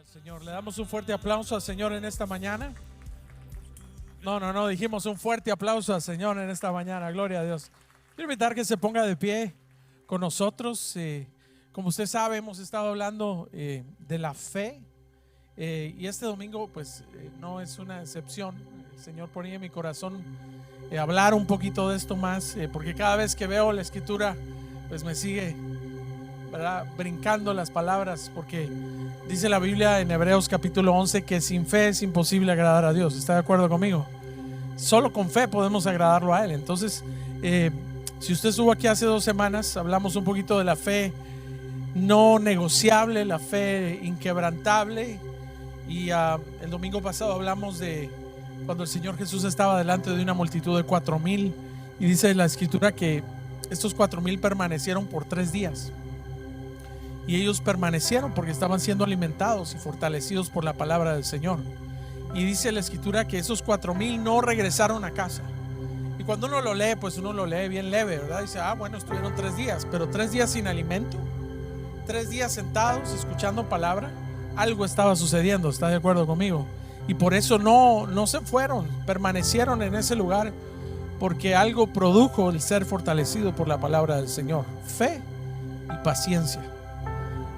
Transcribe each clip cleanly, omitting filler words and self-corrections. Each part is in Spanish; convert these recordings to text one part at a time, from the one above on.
al Señor. Le damos un fuerte aplauso al Señor en esta mañana. No, dijimos un fuerte aplauso al Señor en esta mañana. Gloria a Dios. Quiero invitar que se ponga de pie con nosotros. Como usted sabe, hemos estado hablando de la fe. Y este domingo, pues, no es una excepción. El Señor ponía en mi corazón hablar un poquito de esto más, porque cada vez que veo la Escritura, pues me sigue, ¿verdad?, brincando las palabras, porque dice la Biblia en Hebreos capítulo 11 que sin fe es imposible agradar a Dios. ¿Está de acuerdo conmigo? Solo con fe podemos agradarlo a Él. Entonces, si usted estuvo aquí hace 2 semanas, hablamos un poquito de la fe no negociable, la fe inquebrantable. Y el domingo pasado hablamos de cuando el Señor Jesús estaba delante de una multitud de 4,000, y dice la Escritura que estos 4,000 permanecieron por 3 días. Y ellos permanecieron porque estaban siendo alimentados y fortalecidos por la palabra del Señor. Y dice la Escritura que esos 4,000 no regresaron a casa. Y cuando uno lo lee, pues uno lo lee bien leve, ¿verdad? Dice, bueno, estuvieron 3 días, pero 3 días sin alimento, 3 días sentados escuchando palabra. Algo estaba sucediendo, ¿está de acuerdo conmigo? Y por eso no se fueron, permanecieron en ese lugar, porque algo produjo el ser fortalecido por la palabra del Señor: fe y paciencia.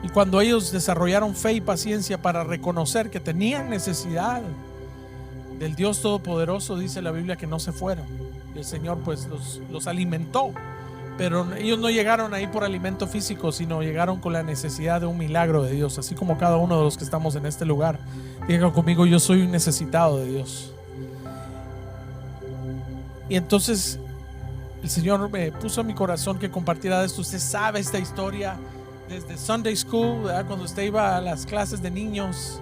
Y cuando ellos desarrollaron fe y paciencia para reconocer que tenían necesidad del Dios Todopoderoso, dice la Biblia que no se fueron. Y el Señor pues los alimentó. Pero ellos no llegaron ahí por alimento físico, sino llegaron con la necesidad de un milagro de Dios, así como cada uno de los que estamos en este lugar. Diga conmigo: yo soy un necesitado de Dios. Y entonces el Señor me puso en mi corazón que compartiera de esto. Usted sabe esta historia desde Sunday School, ¿verdad? Cuando usted iba a las clases de niños,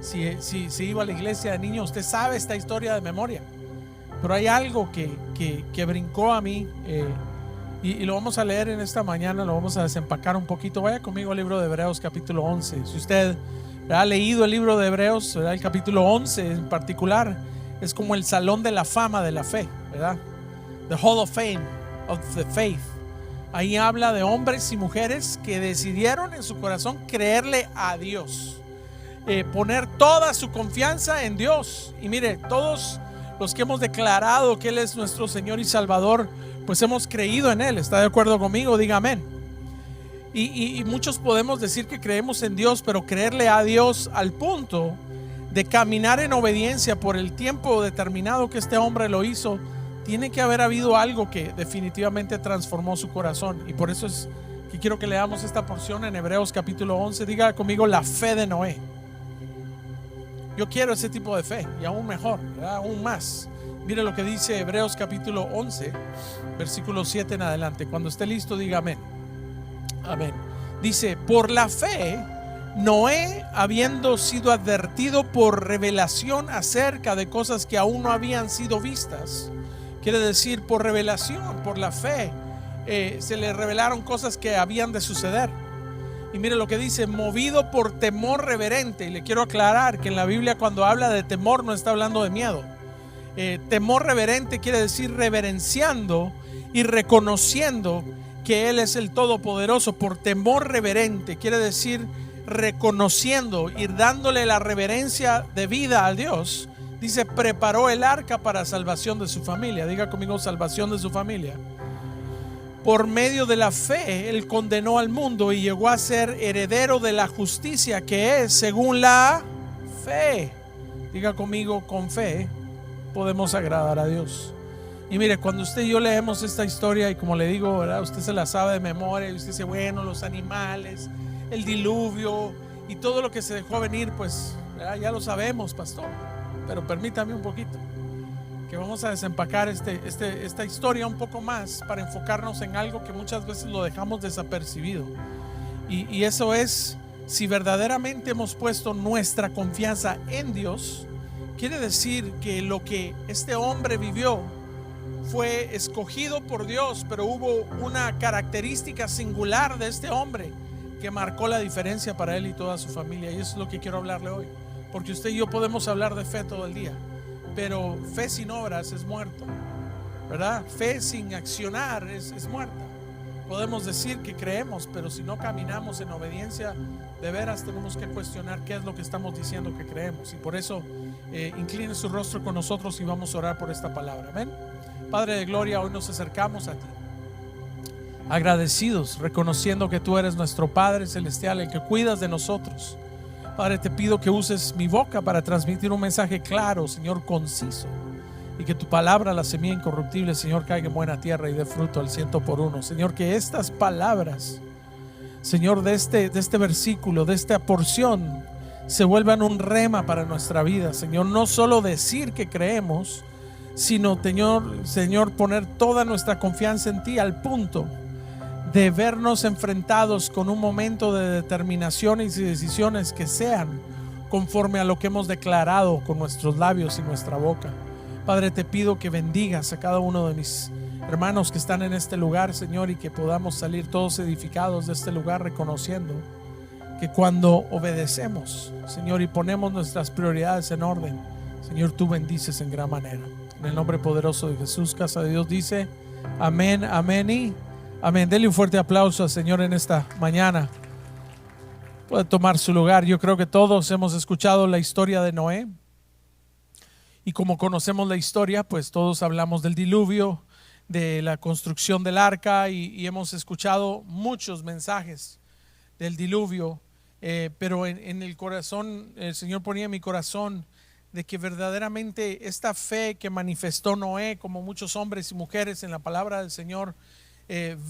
si iba a la iglesia de niños, usted sabe esta historia de memoria. Pero hay algo que brincó a mí, y lo vamos a leer en esta mañana, lo vamos a desempacar un poquito. Vaya conmigo al libro de Hebreos capítulo 11. Si usted ha leído el libro de Hebreos, ¿verdad?, el capítulo 11 en particular es como el salón de la fama de la fe, ¿verdad? The Hall of Fame of the Faith. Ahí habla de hombres y mujeres que decidieron en su corazón creerle a Dios, poner toda su confianza en Dios. Y mire, todos los que hemos declarado que Él es nuestro Señor y Salvador, pues hemos creído en Él. ¿Está de acuerdo conmigo? Diga amén. Y muchos podemos decir que creemos en Dios, pero creerle a Dios al punto de caminar en obediencia por el tiempo determinado que este hombre lo hizo, tiene que haber habido algo que definitivamente transformó su corazón. Y por eso es que quiero que leamos esta porción en Hebreos capítulo 11. Diga conmigo: la fe de Noé. Yo quiero ese tipo de fe, y aún mejor, ¿verdad?, aún más. Mire lo que dice Hebreos capítulo 11, versículo 7 en adelante. Cuando esté listo, diga amén. Amén. Dice: por la fe, Noé, habiendo sido advertido por revelación acerca de cosas que aún no habían sido vistas, quiere decir, por revelación, por la fe, se le revelaron cosas que habían de suceder. Y mire lo que dice: movido por temor reverente. Y le quiero aclarar que en la Biblia, cuando habla de temor, no está hablando de miedo. Temor reverente quiere decir reverenciando y reconociendo que Él es el Todopoderoso. Por temor reverente quiere decir reconociendo y dándole la reverencia debida a Dios. Dice: preparó el arca para salvación de su familia. Diga conmigo: salvación de su familia. Por medio de la fe, Él condenó al mundo y llegó a ser heredero de la justicia, que es según la fe. Diga conmigo: con fe podemos agradar a Dios. Y mire, cuando usted y yo leemos esta historia, y como le digo, ¿verdad?, usted se la sabe de memoria, y usted dice: bueno, los animales, el diluvio y todo lo que se dejó venir, pues, ¿verdad?, ya lo sabemos, pastor. Pero permítame un poquito, que vamos a desempacar esta historia un poco más para enfocarnos en algo que muchas veces lo dejamos desapercibido. Y eso es: si verdaderamente hemos puesto nuestra confianza en Dios, quiere decir que lo que este hombre vivió fue escogido por Dios, pero hubo una característica singular de este hombre que marcó la diferencia para él y toda su familia. Y eso es lo que quiero hablarle hoy, porque usted y yo podemos hablar de fe todo el día, pero fe sin obras es muerto, ¿verdad? Fe sin accionar es muerta. Podemos decir que creemos, pero si no caminamos en obediencia, de veras tenemos que cuestionar qué es lo que estamos diciendo que creemos. Y por eso incline su rostro con nosotros y vamos a orar por esta palabra. Amén. Padre de gloria, hoy nos acercamos a ti, agradecidos, reconociendo que tú eres nuestro Padre celestial, el que cuidas de nosotros. Padre, te pido que uses mi boca para transmitir un mensaje claro, Señor, conciso, y que tu palabra, la semilla incorruptible, Señor, caiga en buena tierra y dé fruto al 100%. Señor, que estas palabras, Señor, de este versículo, de esta porción, se vuelvan un rema para nuestra vida, Señor. No solo decir que creemos, sino, Señor, poner toda nuestra confianza en ti, al punto de vernos enfrentados con un momento de determinaciones y decisiones que sean conforme a lo que hemos declarado con nuestros labios y nuestra boca. Padre, te pido que bendigas a cada uno de mis hermanos que están en este lugar, Señor, y que podamos salir todos edificados de este lugar, reconociendo que cuando obedecemos, Señor, y ponemos nuestras prioridades en orden, Señor, tú bendices en gran manera. En el nombre poderoso de Jesús, casa de Dios dice amén, amén y amén. Denle un fuerte aplauso al Señor en esta mañana. Puede tomar su lugar. Yo creo que todos hemos escuchado la historia de Noé. Y como conocemos la historia, pues todos hablamos del diluvio, de la construcción del arca y hemos escuchado muchos mensajes del diluvio. Pero en el corazón, el Señor ponía en mi corazón de que verdaderamente esta fe que manifestó Noé, como muchos hombres y mujeres en la palabra del Señor,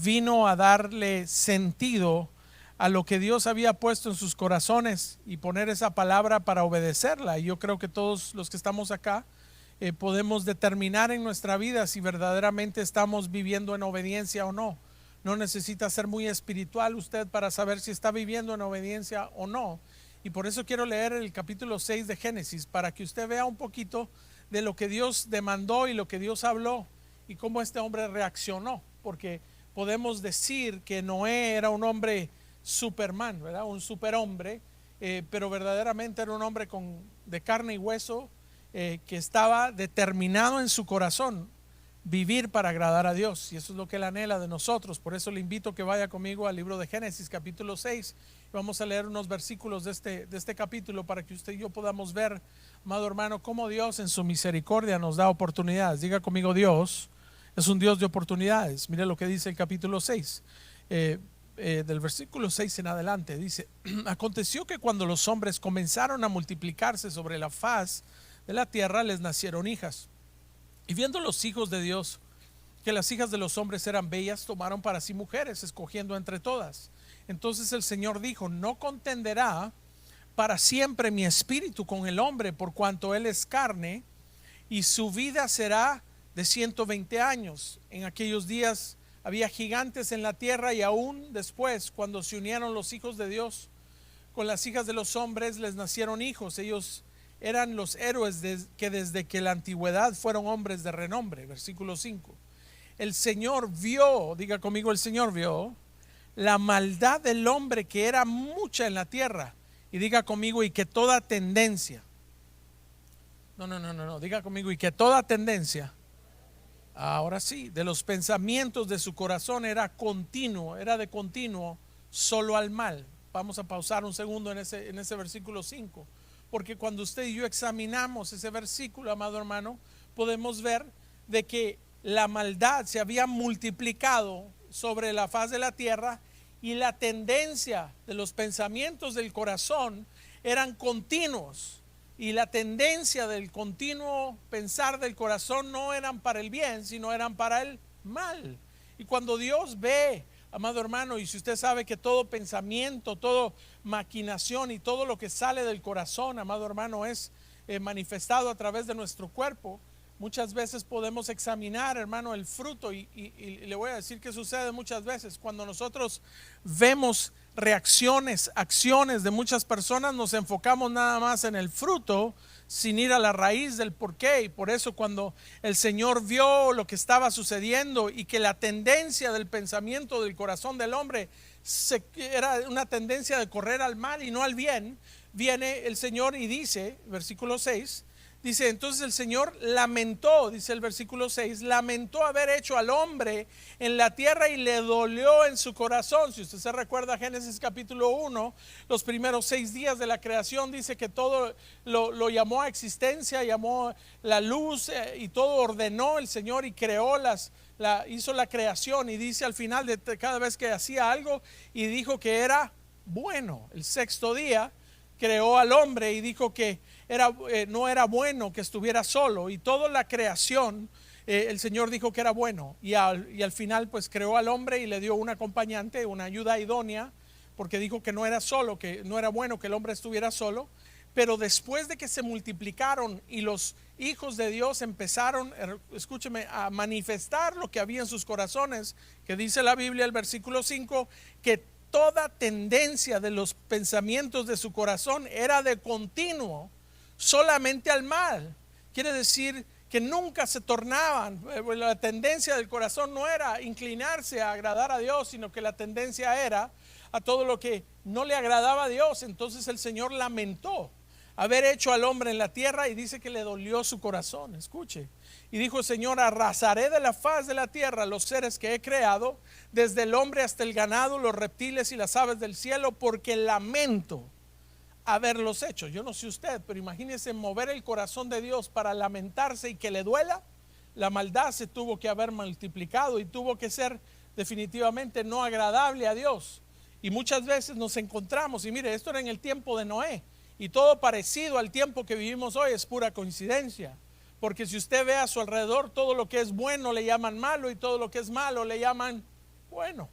vino a darle sentido a lo que Dios había puesto en sus corazones y poner esa palabra para obedecerla. Y yo creo que todos los que estamos acá podemos determinar en nuestra vida si verdaderamente estamos viviendo en obediencia o no. No necesita ser muy espiritual usted para saber si está viviendo en obediencia o no. Y por eso quiero leer el capítulo 6 de Génesis, para que usted vea un poquito de lo que Dios demandó y lo que Dios habló y cómo este hombre reaccionó. Porque podemos decir que Noé era un hombre Superman, ¿verdad? Un superhombre, pero verdaderamente era un hombre de carne y hueso, que estaba determinado en su corazón vivir para agradar a Dios, y eso es lo que Él anhela de nosotros. Por eso le invito a que vaya conmigo al libro de Génesis capítulo 6. Vamos a leer unos versículos de este capítulo para que usted y yo podamos ver, amado hermano, cómo Dios en su misericordia nos da oportunidades. Diga conmigo, Dios es un Dios de oportunidades. Mire lo que dice el capítulo 6, del versículo 6 en adelante. Dice: aconteció que cuando los hombres comenzaron a multiplicarse sobre la faz de la tierra, les nacieron hijas. Y viendo los hijos de Dios que las hijas de los hombres eran bellas, tomaron para sí mujeres, escogiendo entre todas. Entonces el Señor dijo: no contenderá para siempre mi espíritu con el hombre, por cuanto él es carne, y su vida será de 120 años. En aquellos días había gigantes en la tierra, y aún después, cuando se unieron los hijos de Dios con las hijas de los hombres, les nacieron hijos. Ellos eran los héroes que desde que la antigüedad fueron hombres de renombre. Versículo 5. El Señor vio, diga conmigo, el Señor vio la maldad del hombre, que era mucha en la tierra. Y diga conmigo, y que toda tendencia, no, diga conmigo, y que toda tendencia, ahora sí, de los pensamientos de su corazón era de continuo solo al mal. Vamos a pausar un segundo en ese versículo 5, porque cuando usted y yo examinamos ese versículo, amado hermano, podemos ver de que la maldad se había multiplicado sobre la faz de la tierra, y la tendencia de los pensamientos del corazón eran continuos, y la tendencia del continuo pensar del corazón no eran para el bien, sino eran para el mal. Y cuando Dios ve, amado hermano, y si usted sabe que todo pensamiento, toda maquinación y todo lo que sale del corazón, amado hermano, es manifestado a través de nuestro cuerpo, muchas veces podemos examinar, hermano, el fruto, y le voy a decir que sucede muchas veces. Cuando nosotros vemos reacciones, acciones de muchas personas, nos enfocamos nada más en el fruto sin ir a la raíz del porqué. Y por eso, cuando el Señor vio lo que estaba sucediendo y que la tendencia del pensamiento del corazón del hombre era una tendencia de correr al mal y no al bien, viene el Señor y dice, versículo 6, Dice, entonces el Señor lamentó, dice el versículo 6, lamentó haber hecho al hombre en la tierra y le dolió en su corazón. Si usted se recuerda Génesis capítulo 1, los primeros 6 días de la creación, dice que todo lo llamó a existencia, llamó la luz y todo ordenó el Señor y creó hizo la creación, y dice al final de cada vez que hacía algo y dijo que era bueno. El sexto día creó al hombre y dijo que no era bueno que estuviera solo, y toda la creación el Señor dijo que era bueno, y al final pues creó al hombre y le dio un acompañante, una ayuda idónea, porque dijo que no era solo, que no era bueno que el hombre estuviera solo. Pero después de que se multiplicaron y los hijos de Dios empezaron, escúcheme, a manifestar lo que había en sus corazones, que dice la Biblia, el versículo 5, que toda tendencia de los pensamientos de su corazón era de continuo solamente al mal. Quiere decir que nunca se tornaban, la tendencia del corazón no era inclinarse a agradar a Dios, sino que la tendencia era a todo lo que no le agradaba a Dios. Entonces el Señor lamentó haber hecho al hombre en la tierra y dice que le dolió su corazón. Escuche, y dijo: Señor, arrasaré de la faz de la tierra los seres que he creado, desde el hombre hasta el ganado, los reptiles y las aves del cielo, porque lamento haberlos hecho. Yo no sé usted, pero imagínese mover el corazón de Dios para lamentarse y que le duela. La maldad se tuvo que haber multiplicado y tuvo que ser definitivamente no agradable a Dios. Y muchas veces nos encontramos, y mire, esto era en el tiempo de Noé, y todo parecido al tiempo que vivimos hoy es pura coincidencia. Porque si usted ve a su alrededor, todo lo que es bueno le llaman malo, y todo lo que es malo le llaman bueno.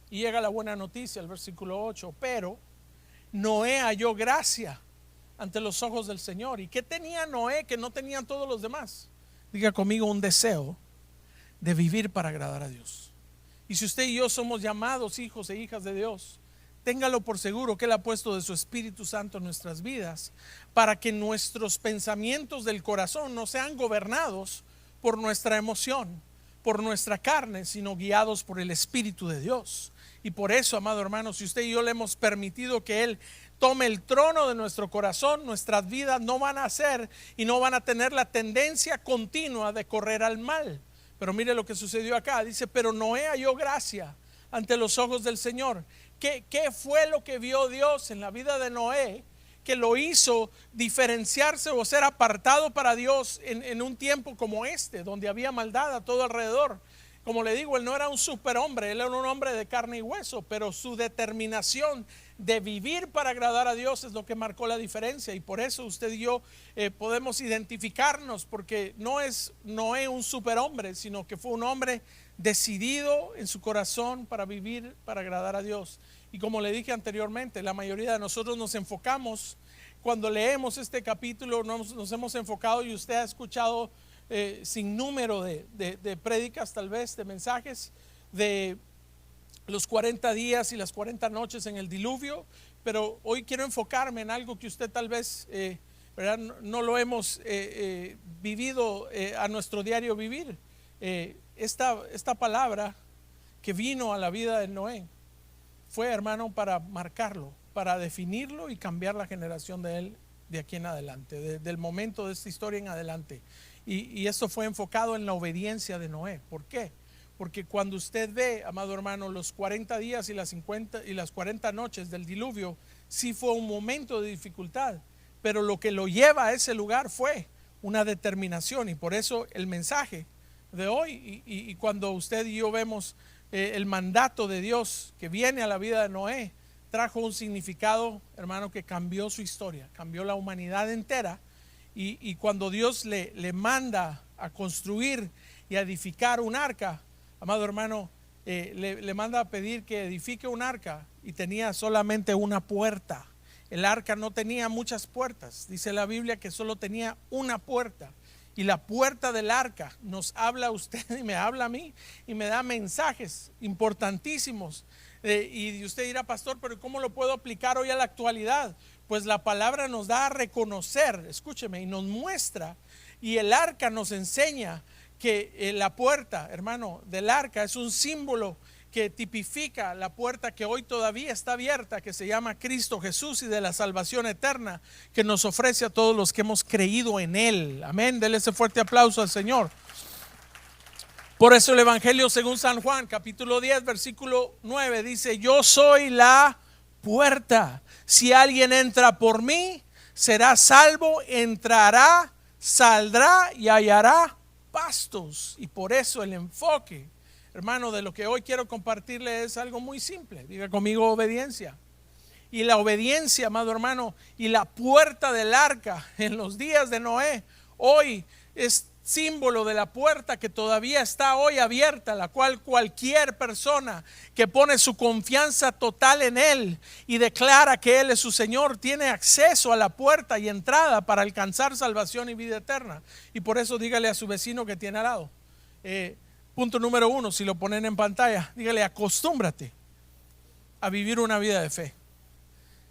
Y llega la buena noticia, el versículo 8: pero Noé halló gracia ante los ojos del Señor. ¿Y qué tenía Noé que no tenían todos los demás? Diga conmigo: un deseo de vivir para agradar a Dios. Y si usted y yo somos llamados hijos e hijas de Dios, téngalo por seguro que Él ha puesto de su Espíritu Santo en nuestras vidas, para que nuestros pensamientos del corazón no sean gobernados por nuestra emoción, por nuestra carne, sino guiados por el Espíritu de Dios. Y por eso, amado hermano, si usted y yo le hemos permitido que Él tome el trono de nuestro corazón, nuestras vidas no van a ser y no van a tener la tendencia continua de correr al mal. Pero mire lo que sucedió acá. Dice: pero Noé halló gracia ante los ojos del Señor. ¿Qué fue lo que vio Dios en la vida de Noé que lo hizo diferenciarse o ser apartado para Dios en un tiempo como este, donde había maldad a todo alrededor? Como le digo, él no era un superhombre, él era un hombre de carne y hueso, pero su determinación de vivir para agradar a Dios es lo que marcó la diferencia. Y por eso usted y yo podemos identificarnos, porque no es Noé un superhombre, sino que fue un hombre decidido en su corazón para vivir para agradar a Dios. Y como le dije anteriormente, la mayoría de nosotros nos enfocamos, cuando leemos este capítulo, nos hemos enfocado, y usted ha escuchado sin número de prédicas, tal vez de mensajes, de los 40 días y las 40 noches en el diluvio. Pero hoy quiero enfocarme en algo que usted tal vez ¿verdad? No lo hemos vivido a nuestro diario vivir. Esta palabra que vino a la vida de Noé fue, hermano, para marcarlo, para definirlo y cambiar la generación de él de aquí en adelante, del momento de esta historia en adelante. Y esto fue enfocado en la obediencia de Noé. ¿Por qué? Porque cuando usted ve, amado hermano, los 40 días y las 40 noches del diluvio, sí fue un momento de dificultad, pero lo que lo lleva a ese lugar fue una determinación. Y por eso el mensaje de hoy, y cuando usted y yo vemos el mandato de Dios que viene a la vida de Noé, trajo un significado, hermano, que cambió su historia, cambió la humanidad entera. Y cuando Dios le manda a construir y a edificar un arca, amado hermano, le manda a pedir que edifique un arca, y tenía solamente una puerta. El arca no tenía muchas puertas. Dice la Biblia que solo tenía una puerta. Y la puerta del arca nos habla a usted y me habla a mí, y me da mensajes importantísimos. Y usted dirá: pastor, pero ¿cómo lo puedo aplicar hoy a la actualidad? Pues la palabra nos da a reconocer, escúcheme, y nos muestra, y el arca nos enseña que la puerta, hermano, del arca es un símbolo que tipifica la puerta que hoy todavía está abierta, que se llama Cristo Jesús, y de la salvación eterna que nos ofrece a todos los que hemos creído en Él. Amén. Dele ese fuerte aplauso al Señor. Por eso el Evangelio según San Juan, capítulo 10, versículo 9, dice: yo soy la puerta. Si alguien entra por mí, será salvo, entrará, saldrá y hallará pastos. Y por eso el enfoque, hermano, de lo que hoy quiero compartirle es algo muy simple. Diga conmigo: obediencia. Y la obediencia, amado hermano, y la puerta del arca en los días de Noé, hoy es símbolo de la puerta que todavía está hoy abierta, la cual cualquier persona que pone su confianza total en Él y declara que Él es su Señor, tiene acceso a la puerta y entrada para alcanzar salvación y vida eterna. Y por eso dígale a su vecino que tiene al lado, punto número 1, si lo ponen en pantalla, dígale: acostúmbrate a vivir una vida de fe.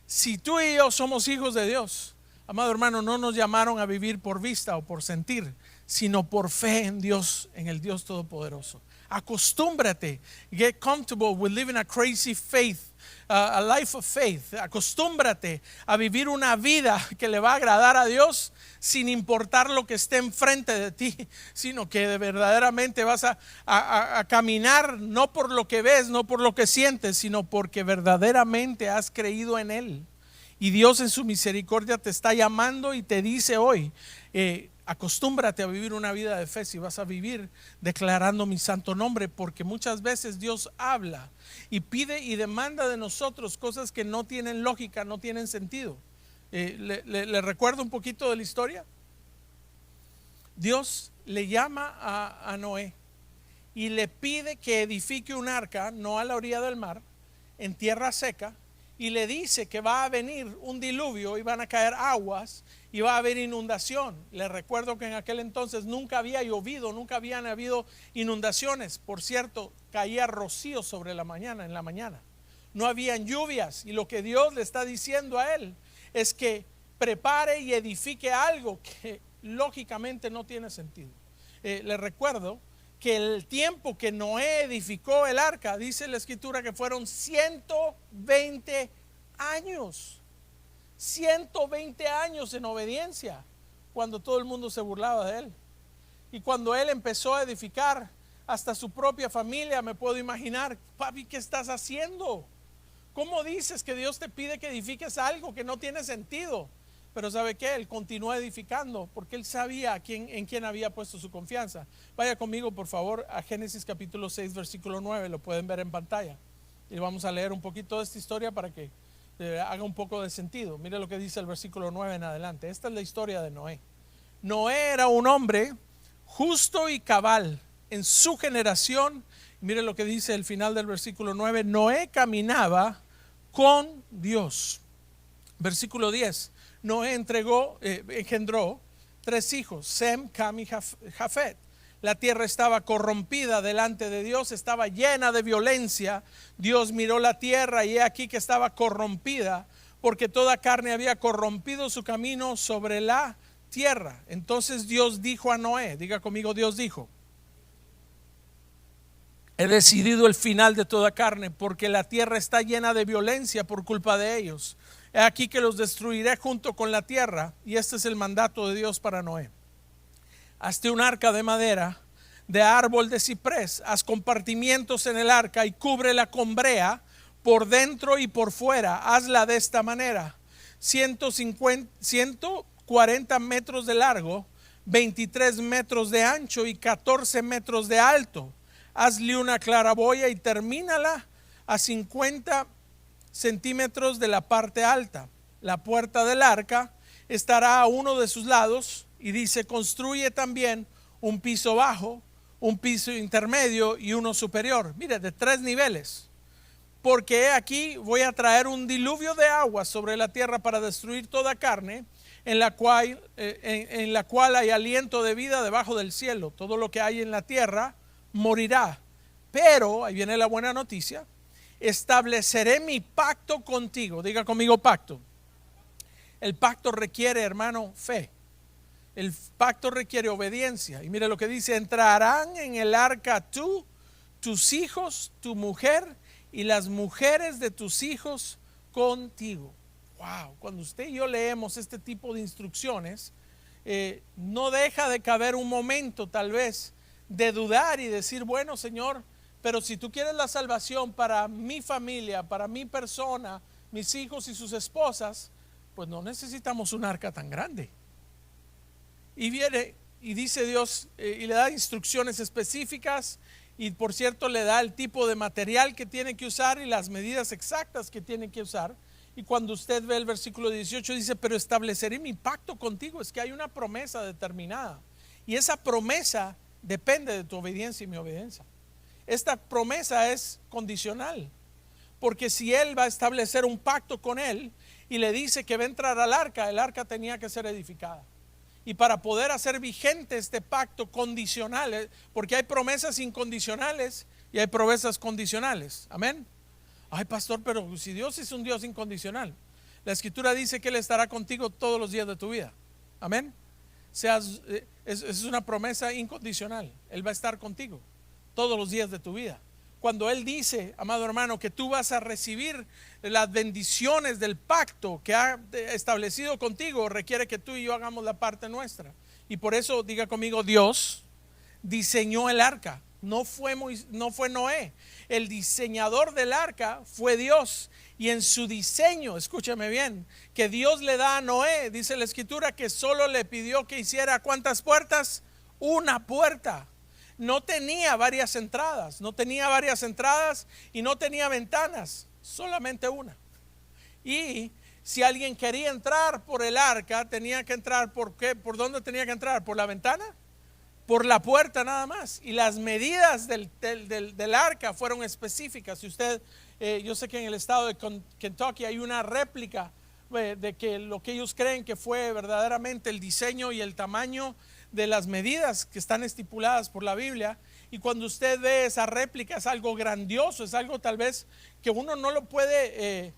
Si tú y yo somos hijos de Dios, amado hermano, no nos llamaron a vivir por vista o por sentir, sino por fe en Dios, en el Dios Todopoderoso. Acostúmbrate, get comfortable with living a crazy faith, a life of faith. Acostúmbrate a vivir una vida que le va a agradar a Dios sin importar lo que esté enfrente de ti, sino que verdaderamente vas a caminar no por lo que ves, no por lo que sientes, sino porque verdaderamente has creído en Él. Y Dios en su misericordia te está llamando y te dice hoy: acostúmbrate a vivir una vida de fe si vas a vivir declarando mi santo nombre, porque muchas veces Dios habla y pide y demanda de nosotros cosas que no tienen lógica, no tienen sentido. Le recuerdo un poquito de la historia. Dios le llama a Noé y le pide que edifique un arca, no a la orilla del mar, en tierra seca, y le dice que va a venir un diluvio y van a caer aguas y va a haber inundación. Les recuerdo que en aquel entonces nunca había llovido, nunca habían habido inundaciones. Por cierto, caía rocío sobre la mañana, en la mañana. No habían lluvias, y lo que Dios le está diciendo a él es que prepare y edifique algo que lógicamente no tiene sentido. Les recuerdo que el tiempo que Noé edificó el arca, dice la escritura que fueron 120 años. 120 años en obediencia, cuando todo el mundo se burlaba de él. Y cuando él empezó a edificar, hasta su propia familia, me puedo imaginar: papi, ¿qué estás haciendo? ¿Cómo dices que Dios te pide que edifiques algo que no tiene sentido? Pero ¿sabe qué? Él continuó edificando porque él sabía en quién había puesto su confianza. Vaya conmigo, por favor, a Génesis capítulo 6, versículo 9. Lo pueden ver en pantalla. Y vamos a leer un poquito de esta historia para que haga un poco de sentido. Mire lo que dice el versículo 9 en adelante. Esta es la historia de Noé. Noé era un hombre justo y cabal en su generación. Mire lo que dice el final del versículo 9. Noé caminaba con Dios. Versículo 10. Noé engendró 3 hijos: Sem, Cam y Jafet. La tierra estaba corrompida delante de Dios, estaba llena de violencia. Dios miró la tierra y he aquí que estaba corrompida, porque toda carne había corrompido su camino sobre la tierra. Entonces Dios dijo a Noé, diga conmigo: Dios dijo: he decidido el final de toda carne, porque la tierra está llena de violencia por culpa de ellos. He aquí que los destruiré junto con la tierra. Y este es el mandato de Dios para Noé: hazte un arca de madera, de árbol de ciprés, haz compartimientos en el arca y cúbrela con brea por dentro y por fuera. Hazla de esta manera: 140 metros de largo, 23 metros de ancho y 14 metros de alto. Hazle una claraboya y termínala a 50 centímetros de la parte alta. La puerta del arca estará a uno de sus lados. Y dice: construye también un piso bajo, un piso intermedio y uno superior. Mire, de 3 niveles. Porque aquí voy a traer un diluvio de agua sobre la tierra para destruir toda carne, en la cual hay aliento de vida debajo del cielo. Todo lo que hay en la tierra morirá. Pero, ahí viene la buena noticia: estableceré mi pacto contigo. Diga conmigo: pacto. El pacto requiere, hermano, fe. El pacto requiere obediencia. Y mire lo que dice: entrarán en el arca tú, tus hijos, tu mujer y las mujeres de tus hijos contigo. Wow, cuando usted y yo leemos este tipo de instrucciones, no deja de caber un momento tal vez de dudar y decir, bueno, Señor, pero si tú quieres la salvación para mi familia, para mi persona, mis hijos y sus esposas, pues no necesitamos un arca tan grande. Y viene y dice Dios, y le da instrucciones específicas, y por cierto le da el tipo de material que tiene que usar y las medidas exactas que tiene que usar. Y cuando usted ve el versículo 18 dice, pero estableceré mi pacto contigo. Es que hay una promesa determinada, y esa promesa depende de tu obediencia y mi obediencia. Esta promesa es condicional, porque si él va a establecer un pacto con él y le dice que va a entrar al arca, el arca tenía que ser edificada. Y para poder hacer vigente este pacto condicional, porque hay promesas incondicionales y hay promesas condicionales. Amén. Ay, pastor, pero si Dios es un Dios incondicional, la escritura dice que Él estará contigo todos los días de tu vida. Amén. Es una promesa incondicional. Él va a estar contigo todos los días de tu vida. Cuando Él dice, amado hermano, que tú vas a recibir las bendiciones del pacto que ha establecido contigo, requiere que tú y yo hagamos la parte nuestra. Y por eso diga conmigo, Dios diseñó el arca. No fue Noé. El diseñador del arca fue Dios. Y en su diseño, escúchame bien, que Dios le da a Noé, dice la escritura que solo le pidió que hiciera ¿cuántas puertas? Una puerta. No tenía varias entradas, y no tenía ventanas, solamente una. Y si alguien quería entrar por el arca, tenía que entrar ¿por qué? ¿Por dónde tenía que entrar? ¿Por la ventana? Por la puerta nada más. Y las medidas del arca fueron específicas. Si usted, yo sé que en el estado de Kentucky hay una réplica de que lo que ellos creen que fue verdaderamente el diseño y el tamaño de las medidas que están estipuladas por la Biblia. Y cuando usted ve esa réplica es algo grandioso, es algo tal vez que uno no lo puede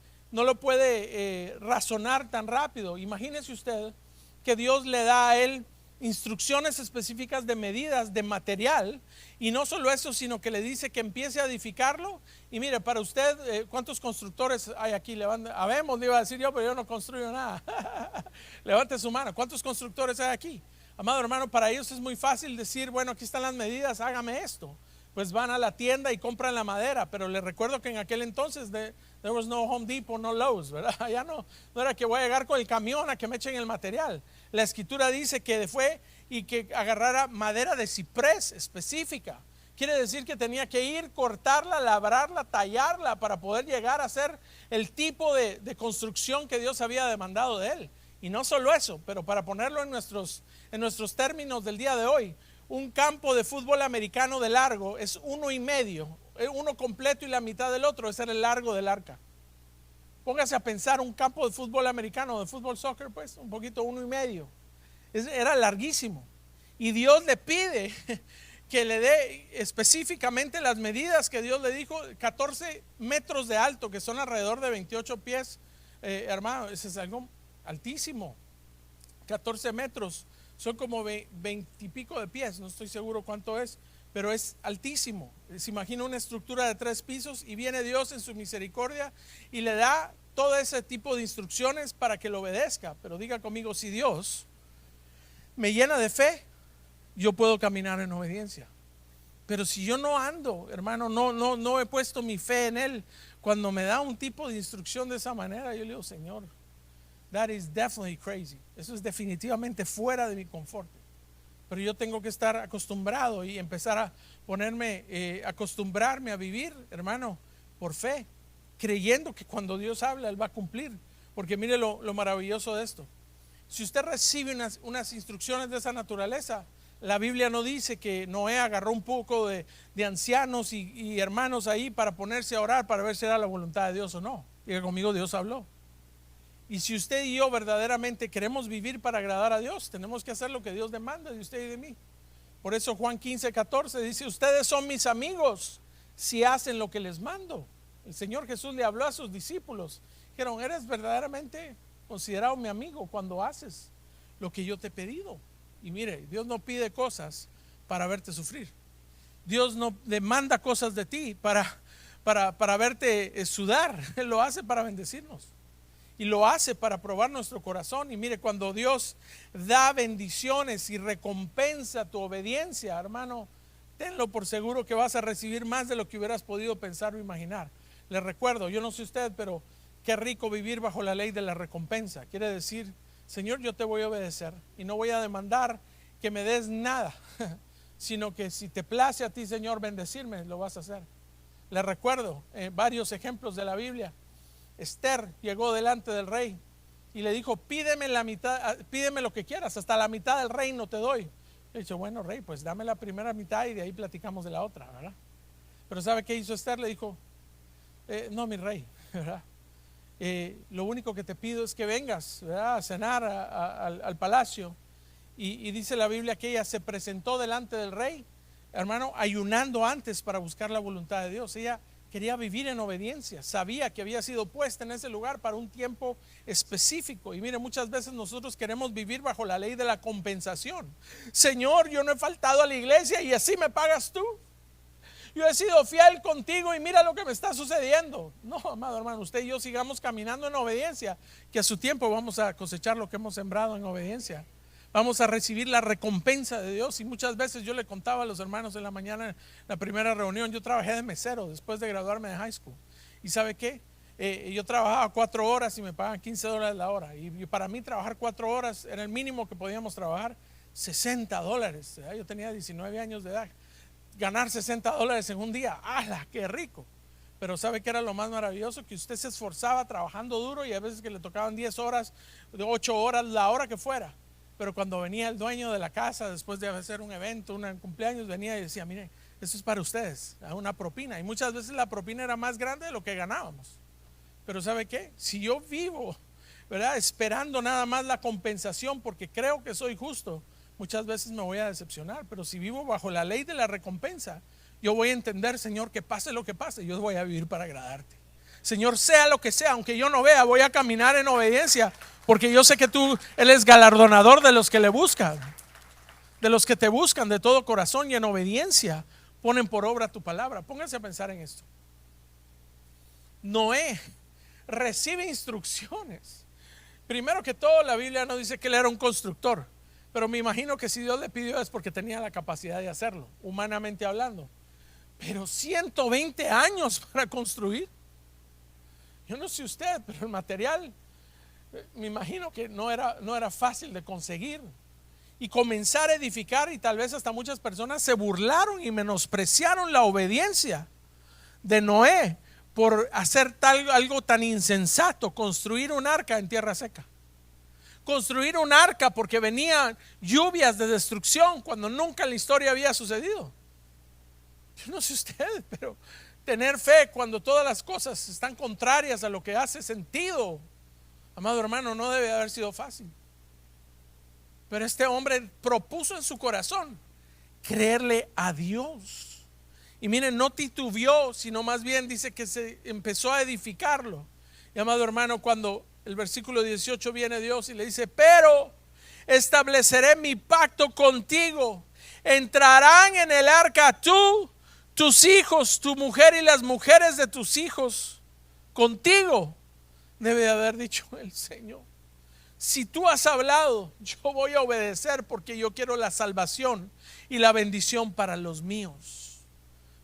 razonar tan rápido. Imagínese usted que Dios le da a él instrucciones específicas de medidas de material, y no solo eso, sino que le dice que empiece a edificarlo. Y mire, para usted, ¿cuántos constructores hay aquí? Habemos, le iba a decir yo, pero yo no construyo nada. Levante su mano. ¿Cuántos constructores hay aquí? Amado hermano, para ellos es muy fácil decir, bueno, aquí están las medidas, hágame esto. Pues van a la tienda y compran la madera. Pero les recuerdo que en aquel entonces there was no Home Depot, no Lowe's, ¿verdad? Ya no era que voy a llegar con el camión a que me echen el material. La escritura dice que fue y que agarrara madera de ciprés específica. Quiere decir que tenía que ir, cortarla, labrarla, tallarla para poder llegar a hacer el tipo de construcción que Dios había demandado de él. Y no solo eso, pero para ponerlo en nuestros términos del día de hoy, un campo de fútbol americano de largo es 1.5, uno completo y la mitad del otro, ese era el largo del arca. Póngase a pensar un campo de fútbol americano, de fútbol soccer, pues un poquito 1.5. Era larguísimo. Y Dios le pide que le dé específicamente las medidas que Dios le dijo, 14 metros de alto, que son alrededor de 28 pies. Hermano, ese es algo altísimo. 14 metros son como 20 y pico de pies, no estoy seguro cuánto es, pero es altísimo. Se imagina una estructura de 3 pisos, y viene Dios en su misericordia y le da todo ese tipo de instrucciones para que lo obedezca. Pero diga conmigo, si Dios me llena de fe, yo puedo caminar en obediencia. Pero si yo no ando, hermano, no he puesto mi fe en Él, cuando me da un tipo de instrucción de esa manera, yo le digo, Señor, that is definitely crazy. Eso es definitivamente fuera de mi confort. Pero yo tengo que estar acostumbrado y empezar a acostumbrarme a vivir, hermano, por fe, creyendo que cuando Dios habla, Él va a cumplir. Porque mire lo maravilloso de esto. Si usted recibe unas instrucciones de esa naturaleza, la Biblia no dice que Noé agarró un poco de ancianos y hermanos ahí para ponerse a orar para ver si era la voluntad de Dios o no. Diga conmigo, Dios habló. Y si usted y yo verdaderamente queremos vivir para agradar a Dios, tenemos que hacer lo que Dios demanda de usted y de mí. Por eso Juan 15:14 dice, ustedes son mis amigos si hacen lo que les mando. El Señor Jesús le habló a sus discípulos. Dijeron, eres verdaderamente considerado mi amigo cuando haces lo que yo te he pedido. Y mire, Dios no pide cosas para verte sufrir. Dios no demanda cosas de ti para verte sudar. Él lo hace para bendecirnos. Y lo hace para probar nuestro corazón. Y mire, cuando Dios da bendiciones y recompensa tu obediencia, hermano, tenlo por seguro que vas a recibir más de lo que hubieras podido pensar o imaginar. Les recuerdo, yo no sé usted, pero qué rico vivir bajo la ley de la recompensa. Quiere decir, Señor, yo te voy a obedecer y no voy a demandar que me des nada, sino que si te place a ti, Señor, bendecirme, lo vas a hacer. Les recuerdo varios ejemplos de la Biblia. Esther llegó delante del rey y le dijo: pídeme la mitad, pídeme lo que quieras, hasta la mitad del reino te doy. Le dijo: bueno, rey, pues dame la primera mitad y de ahí platicamos de la otra, ¿verdad? Pero ¿sabe qué hizo Esther? Le dijo: no, mi rey, ¿verdad? Lo único que te pido es que vengas, ¿verdad?, a cenar al palacio. Y dice la Biblia que ella se presentó delante del rey, hermano, ayunando antes para buscar la voluntad de Dios. Ella quería vivir en obediencia, sabía que había sido puesta en ese lugar para un tiempo específico. Y mire, muchas veces nosotros queremos vivir bajo la ley de la compensación. Señor, yo no he faltado a la iglesia y así me pagas tú. Yo he sido fiel contigo y mira lo que me está sucediendo. No, amado hermano, usted y yo sigamos caminando en obediencia, que a su tiempo vamos a cosechar lo que hemos sembrado en obediencia. Vamos a recibir la recompensa de Dios. Y muchas veces yo le contaba a los hermanos en la mañana, en la primera reunión, yo trabajé de mesero después de graduarme de high school. ¿Y sabe qué? Yo trabajaba 4 horas y me pagaban $15 la hora. Y para mí trabajar 4 horas era el mínimo que podíamos trabajar, $60. Yo tenía 19 años de edad. Ganar $60 en un día, ¡hala, qué rico! Pero ¿sabe qué era lo más maravilloso? Que usted se esforzaba trabajando duro y a veces que le tocaban 10 horas, 8 horas, la hora que fuera. Pero cuando venía el dueño de la casa después de hacer un evento, un cumpleaños, venía y decía: mire, esto es para ustedes, una propina. Y muchas veces la propina era más grande de lo que ganábamos. Pero ¿sabe qué? Si yo vivo, ¿verdad?, esperando nada más la compensación porque creo que soy justo, muchas veces me voy a decepcionar. Pero si vivo bajo la ley de la recompensa, yo voy a entender: Señor, que pase lo que pase, yo voy a vivir para agradarte. Señor, sea lo que sea, aunque yo no vea, voy a caminar en obediencia, porque yo sé que tú, Él es galardonador de los que le buscan, de los que te buscan de todo corazón y en obediencia ponen por obra tu palabra. Pónganse a pensar en esto. Noé recibe instrucciones. Primero que todo, la Biblia no dice que él era un constructor, pero me imagino que si Dios le pidió es porque tenía la capacidad de hacerlo, humanamente hablando. Pero 120 años para construir. Yo no sé usted, pero el material, me imagino que no era fácil de conseguir. Y comenzar a edificar, y tal vez hasta muchas personas se burlaron y menospreciaron la obediencia de Noé por hacer algo tan insensato: construir un arca en tierra seca. Construir un arca porque venían lluvias de destrucción cuando nunca en la historia había sucedido. Yo no sé usted, pero tener fe cuando todas las cosas están contrarias a lo que hace sentido, amado hermano, no debe haber sido fácil. Pero este hombre propuso en su corazón creerle a Dios. Y miren, no titubeó, sino más bien dice que se empezó a edificarlo. Y amado hermano, cuando el versículo 18 viene Dios y le dice: pero estableceré mi pacto contigo. Entrarán en el arca tú, tus hijos, tu mujer y las mujeres de tus hijos contigo. Debe haber dicho el Señor: si tú has hablado, yo voy a obedecer, porque yo quiero la salvación y la bendición para los míos.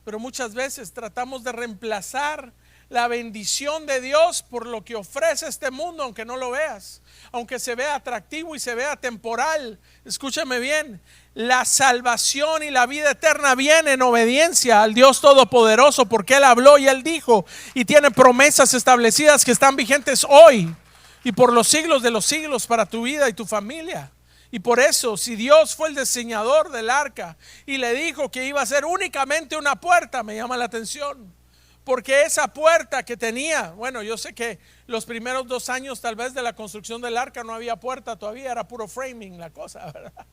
Pero muchas veces tratamos de reemplazar la bendición de Dios por lo que ofrece este mundo, aunque no lo veas, aunque se vea atractivo y se vea temporal. Escúchame bien: la salvación y la vida eterna viene en obediencia al Dios Todopoderoso, porque Él habló y Él dijo, y tiene promesas establecidas que están vigentes hoy y por los siglos de los siglos para tu vida y tu familia. Y por eso, si Dios fue el diseñador del arca y le dijo que iba a ser únicamente una puerta, me llama la atención. Porque esa puerta que tenía, bueno, yo sé que los primeros 2 años tal vez de la construcción del arca no había puerta todavía, era puro framing la cosa, ¿verdad?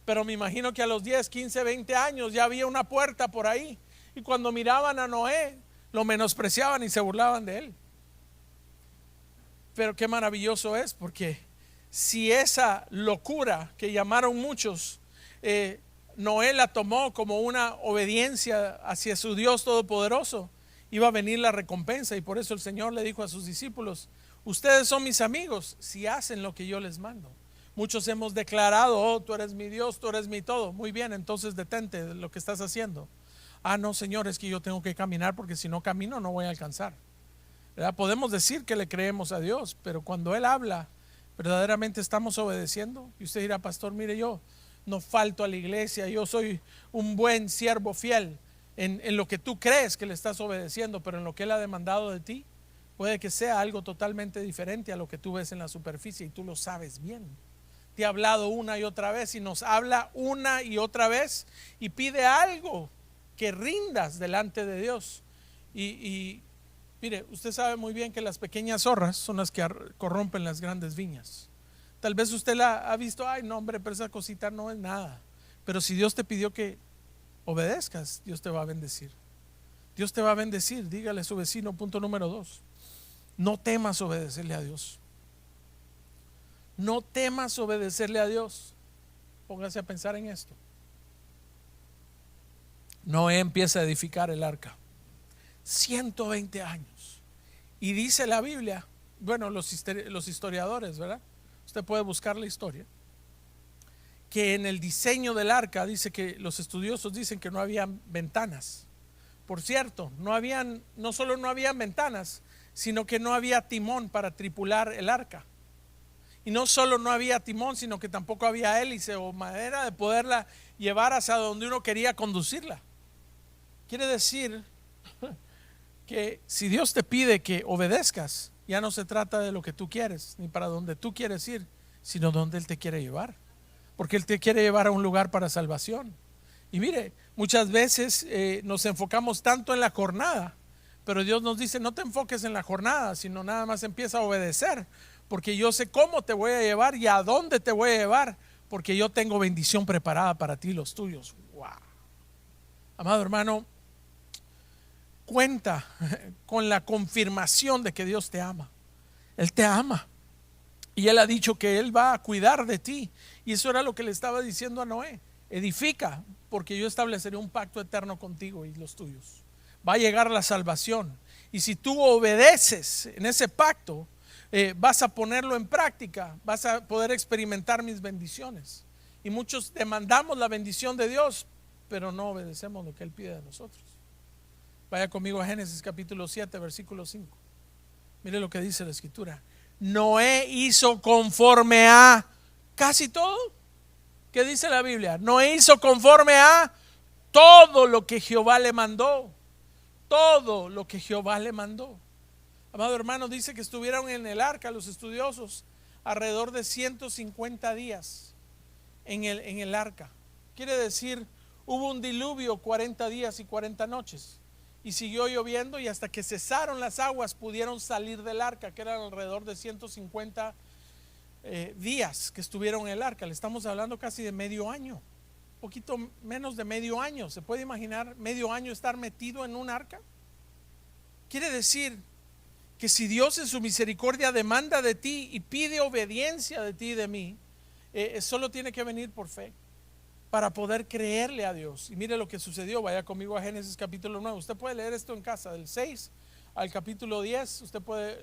Pero me imagino que a los 10, 15, 20 años ya había una puerta por ahí. Y cuando miraban a Noé, lo menospreciaban y se burlaban de él. Pero qué maravilloso es, porque si esa locura que llamaron muchos Noé la tomó como una obediencia hacia su Dios todopoderoso, iba a venir la recompensa. Y por eso el Señor le dijo a sus discípulos: ustedes son mis amigos si hacen lo que yo les mando. Muchos hemos declarado: oh, tú eres mi Dios, tú eres mi todo. Muy bien, entonces detente de lo que estás haciendo. Ah, no, Señor, es que yo tengo que caminar, porque si no camino no voy a alcanzar, ¿verdad? Podemos decir que le creemos a Dios, pero cuando Él habla, ¿verdaderamente estamos obedeciendo? Y usted dirá: pastor, mire, yo no falto a la iglesia, yo soy un buen siervo fiel. En lo que tú crees que le estás obedeciendo, pero en lo que Él ha demandado de ti, puede que sea algo totalmente diferente a lo que tú ves en la superficie, y tú lo sabes bien. Te ha hablado una y otra vez, y nos habla una y otra vez, y pide algo que rindas delante de Dios. Y mire, usted sabe muy bien que las pequeñas zorras son las que corrompen las grandes viñas. Tal vez usted la ha visto: ay, no, hombre, pero esa cosita no es nada. Pero si Dios te pidió que obedezcas, Dios te va a bendecir. Dios te va a bendecir. Dígale a su vecino, punto número 2: no temas obedecerle a Dios. No temas obedecerle a Dios. Póngase a pensar en esto. Noé empieza a edificar el arca, 120 años. Y dice la Biblia, bueno, los historiadores, ¿verdad? Usted puede buscar la historia, que en el diseño del arca dice que los estudiosos dicen que no habían ventanas. Por cierto, no solo no habían ventanas, sino que no había timón para tripular el arca. Y no solo no había timón, sino que tampoco había hélice o manera de poderla llevar hacia donde uno quería conducirla. Quiere decir que si Dios te pide que obedezcas, ya no se trata de lo que tú quieres, ni para donde tú quieres ir, sino donde Él te quiere llevar. Porque Él te quiere llevar a un lugar para salvación. Y mire, muchas veces nos enfocamos tanto en la jornada, pero Dios nos dice: no te enfoques en la jornada, sino nada más empieza a obedecer, porque yo sé cómo te voy a llevar y a dónde te voy a llevar, porque yo tengo bendición preparada para ti y los tuyos. Wow. Amado hermano, cuenta con la confirmación de que Dios te ama. Él te ama, y Él ha dicho que Él va a cuidar de ti. Y eso era lo que le estaba diciendo a Noé: edifica, porque yo estableceré un pacto eterno contigo y los tuyos. Va a llegar la salvación, y si tú obedeces en ese pacto, vas a ponerlo en práctica, vas a poder experimentar mis bendiciones. Y muchos demandamos la bendición de Dios, pero no obedecemos lo que Él pide de nosotros. Vaya conmigo a Génesis capítulo 7, versículo 5. Mire lo que dice la escritura: Noé hizo conforme a casi todo. ¿Qué dice la Biblia? Noé hizo conforme a todo lo que Jehová le mandó. Todo lo que Jehová le mandó. Amado hermano, dice que estuvieron en el arca los estudiosos alrededor de 150 días en el arca. Quiere decir, hubo un diluvio 40 días y 40 noches, y siguió lloviendo, y hasta que cesaron las aguas pudieron salir del arca, que eran alrededor de 150 días que estuvieron en el arca. Le estamos hablando casi de medio año, poquito menos de medio año. ¿Se puede imaginar medio año estar metido en un arca? Quiere decir que si Dios en su misericordia demanda de ti y pide obediencia de ti y de mí, solo tiene que venir por fe para poder creerle a Dios. Y mire lo que sucedió. Vaya conmigo a Génesis capítulo 9. Usted puede leer esto en casa, del 6 al capítulo 10. Usted puede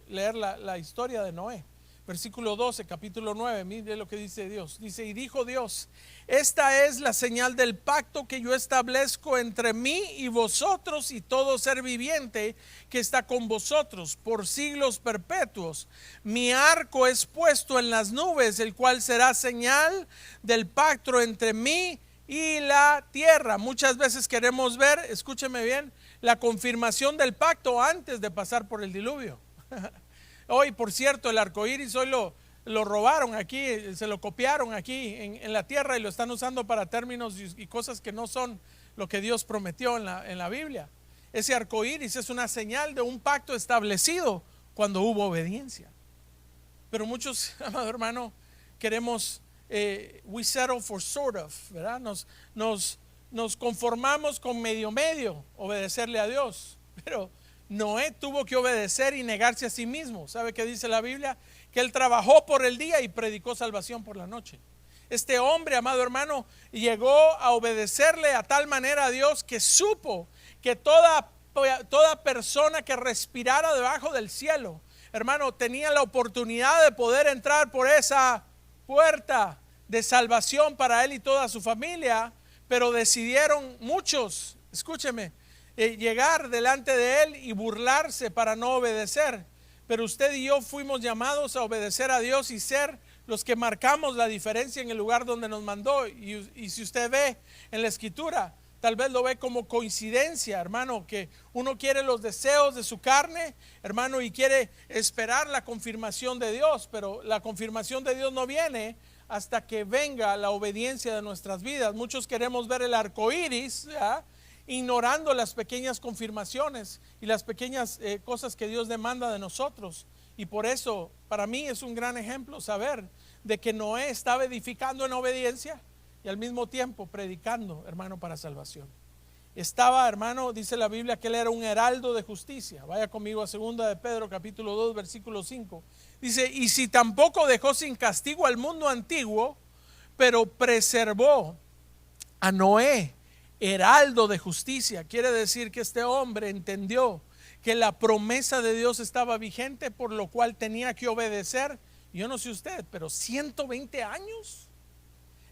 leer la historia de Noé. Versículo 12, capítulo 9, mire lo que dice Dios. Dice: y dijo Dios: esta es la señal del pacto que yo establezco entre mí y vosotros y todo ser viviente que está con vosotros por siglos perpetuos. Mi arco es puesto en las nubes, el cual será señal del pacto entre mí y la tierra. Muchas veces queremos ver, escúcheme bien, la confirmación del pacto antes de pasar por el diluvio. Hoy, por cierto, el arco iris hoy lo robaron aquí, se lo copiaron aquí en la tierra, y lo están usando para términos y cosas que no son lo que Dios prometió en la Biblia. Ese arco iris es una señal de un pacto establecido cuando hubo obediencia. Pero muchos, amado hermano, queremos, we settle for sort of, ¿verdad? Nos conformamos con medio, obedecerle a Dios. Pero Noé tuvo que obedecer y negarse a sí mismo. ¿Sabe qué dice la Biblia? Que él trabajó por el día y predicó salvación por la noche. Este hombre, amado hermano, llegó a obedecerle a tal manera a Dios que supo que toda persona que respirara debajo del cielo, hermano, tenía la oportunidad de poder entrar por esa puerta de salvación para él y toda su familia, pero decidieron muchos, escúcheme, llegar delante de él y burlarse para no obedecer. Pero usted y yo fuimos llamados a obedecer a Dios y ser los que marcamos la diferencia en el lugar donde nos mandó. Y si usted ve en la escritura, tal vez lo ve como coincidencia, hermano, que uno quiere los deseos de su carne, hermano, y quiere esperar la confirmación de Dios, pero la confirmación de Dios no viene hasta que venga la obediencia de nuestras vidas. Muchos queremos ver el arco iris, ¿ya?, ignorando las pequeñas confirmaciones y las pequeñas cosas que Dios demanda de nosotros. Y por eso para mí es un gran ejemplo saber de que Noé estaba edificando en obediencia y al mismo tiempo predicando, hermano, para salvación. Estaba, hermano, dice la Biblia que él era un heraldo de justicia. Vaya conmigo a 2 de Pedro capítulo 2 versículo 5. Dice: y si tampoco dejó sin castigo al mundo antiguo, pero preservó a Noé, heraldo de justicia. Quiere decir que este hombre entendió que la promesa de Dios estaba vigente, por lo cual tenía que obedecer. Yo no sé usted, pero 120 años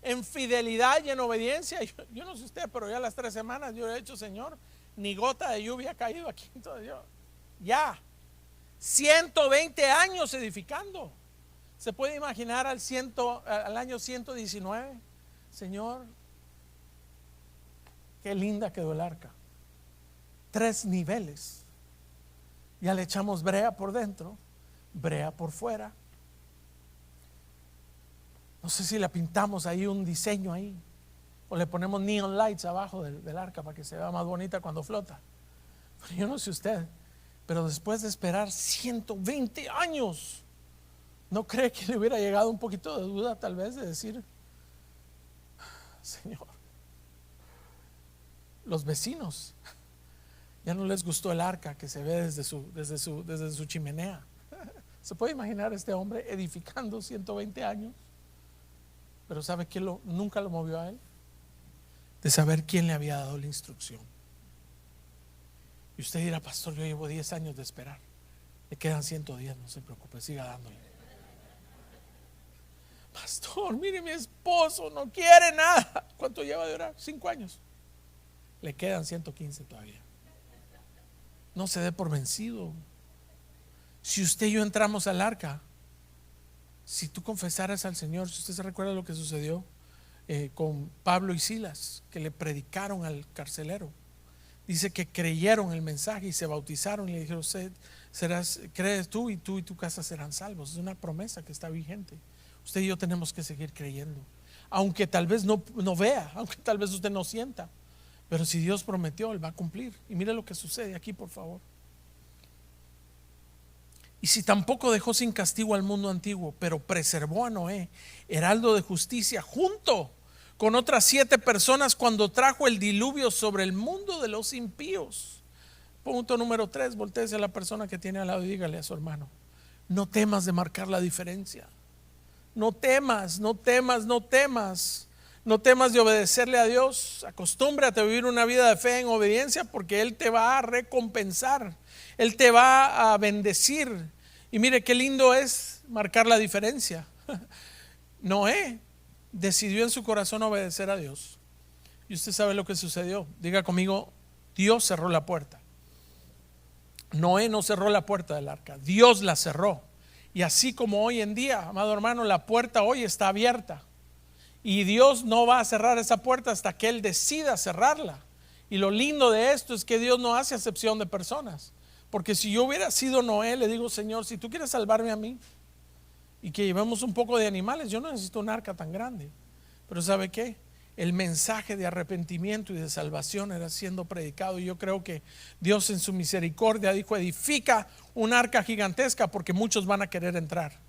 en fidelidad y en obediencia. Yo no sé usted, pero ya las 3 semanas yo he hecho, Señor, ni gota de lluvia ha caído aquí. Entonces ya 120 años edificando. ¿Se puede imaginar al año 119? Señor, qué linda quedó el arca. 3 niveles. Ya le echamos brea por dentro, brea por fuera. No sé si le pintamos ahí un diseño ahí, o le ponemos neon lights abajo del arca para que se vea más bonita cuando flota. Pero yo no sé usted, pero después de esperar 120 años, ¿no cree que le hubiera llegado un poquito de duda tal vez de decir: Señor, los vecinos ya no les gustó el arca que se ve desde su chimenea? ¿Se puede imaginar este hombre edificando 120 años? Pero ¿sabe qué nunca lo movió a él? De saber quién le había dado la instrucción. Y usted dirá: pastor, yo llevo 10 años de esperar. Le quedan 110, no se preocupe, siga dándole. Pastor, mire, mi esposo no quiere nada. ¿Cuánto lleva de orar? 5 años. Le quedan 115 todavía. No se dé por vencido. Si usted y yo entramos al arca, si tú confesaras al Señor, si usted se recuerda lo que sucedió con Pablo y Silas, que le predicaron al carcelero, dice que creyeron el mensaje y se bautizaron y le dijeron: crees tú y tu casa serán salvos. Es una promesa que está vigente. Usted y yo tenemos que seguir creyendo, aunque tal vez no vea, aunque tal vez usted no sienta, pero si Dios prometió, Él va a cumplir. Y mire lo que sucede aquí, por favor. Y si tampoco dejó sin castigo al mundo antiguo, pero preservó a Noé, heraldo de justicia, junto con otras 7 personas, cuando trajo el diluvio sobre el mundo de los impíos. Punto número 3, voltéese a la persona que tiene al lado y dígale a su hermano: no temas de marcar la diferencia. No temas, no temas, no temas. No temas de obedecerle a Dios. Acostúmbrate a vivir una vida de fe en obediencia, porque Él te va a recompensar, Él te va a bendecir. Y mire qué lindo es marcar la diferencia. Noé decidió en su corazón obedecer a Dios. Y usted sabe lo que sucedió. Diga conmigo: Dios cerró la puerta. Noé no cerró la puerta del arca, Dios la cerró. Y así como hoy en día, amado hermano, la puerta hoy está abierta. Y Dios no va a cerrar esa puerta hasta que Él decida cerrarla. Y lo lindo de esto es que Dios no hace acepción de personas. Porque si yo hubiera sido Noé, le digo: Señor, si tú quieres salvarme a mí y que llevemos un poco de animales, yo no necesito un arca tan grande. Pero ¿sabe qué? El mensaje de arrepentimiento y de salvación era siendo predicado. Y yo creo que Dios en su misericordia dijo: edifica un arca gigantesca, porque muchos van a querer entrar.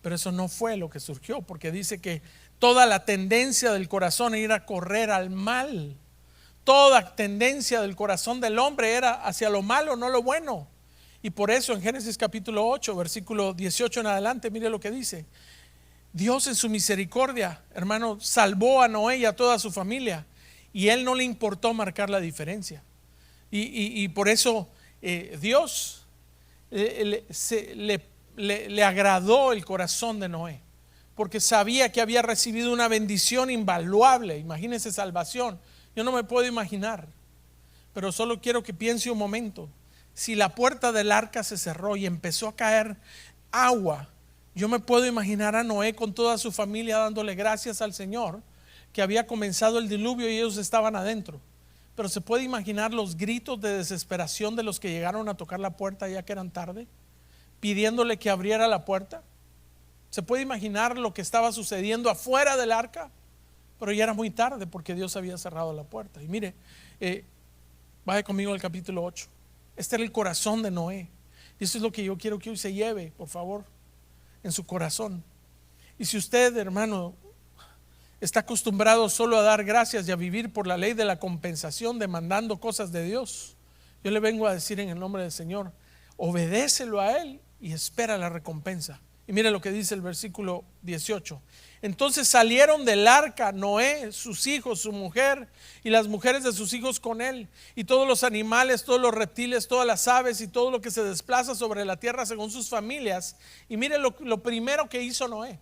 Pero eso no fue lo que surgió, porque dice que toda la tendencia del corazón era ir a correr al mal. Toda tendencia del corazón del hombre era hacia lo malo, no lo bueno. Y por eso en Génesis capítulo 8 versículo 18 en adelante, mire lo que dice: Dios en su misericordia, hermano, salvó a Noé y a toda su familia, y él no le importó marcar la diferencia. Y por eso Dios le agradó el corazón de Noé, porque sabía que había recibido una bendición invaluable. Imagínense, salvación. Yo no me puedo imaginar, pero solo quiero que piense un momento. Si la puerta del arca se cerró y empezó a caer agua, yo me puedo imaginar a Noé con toda su familia dándole gracias al Señor que había comenzado el diluvio y ellos estaban adentro. Pero se puede imaginar los gritos de desesperación de los que llegaron a tocar la puerta ya que eran tarde, pidiéndole que abriera la puerta. Se puede imaginar lo que estaba sucediendo afuera del arca, pero ya era muy tarde porque Dios había cerrado la puerta. Y mire, vaya conmigo al capítulo 8. Este era el corazón de Noé, y eso es lo que yo quiero que hoy se lleve, por favor, en su corazón. Y si usted, hermano, está acostumbrado solo a dar gracias y a vivir por la ley de la compensación, demandando cosas de Dios, yo le vengo a decir en el nombre del Señor: obedécelo a Él y espera la recompensa. Y mire lo que dice el versículo 18. Entonces salieron del arca Noé, sus hijos, su mujer y las mujeres de sus hijos con él, y todos los animales, todos los reptiles, todas las aves y todo lo que se desplaza sobre la tierra según sus familias. Y mire lo primero que hizo Noé,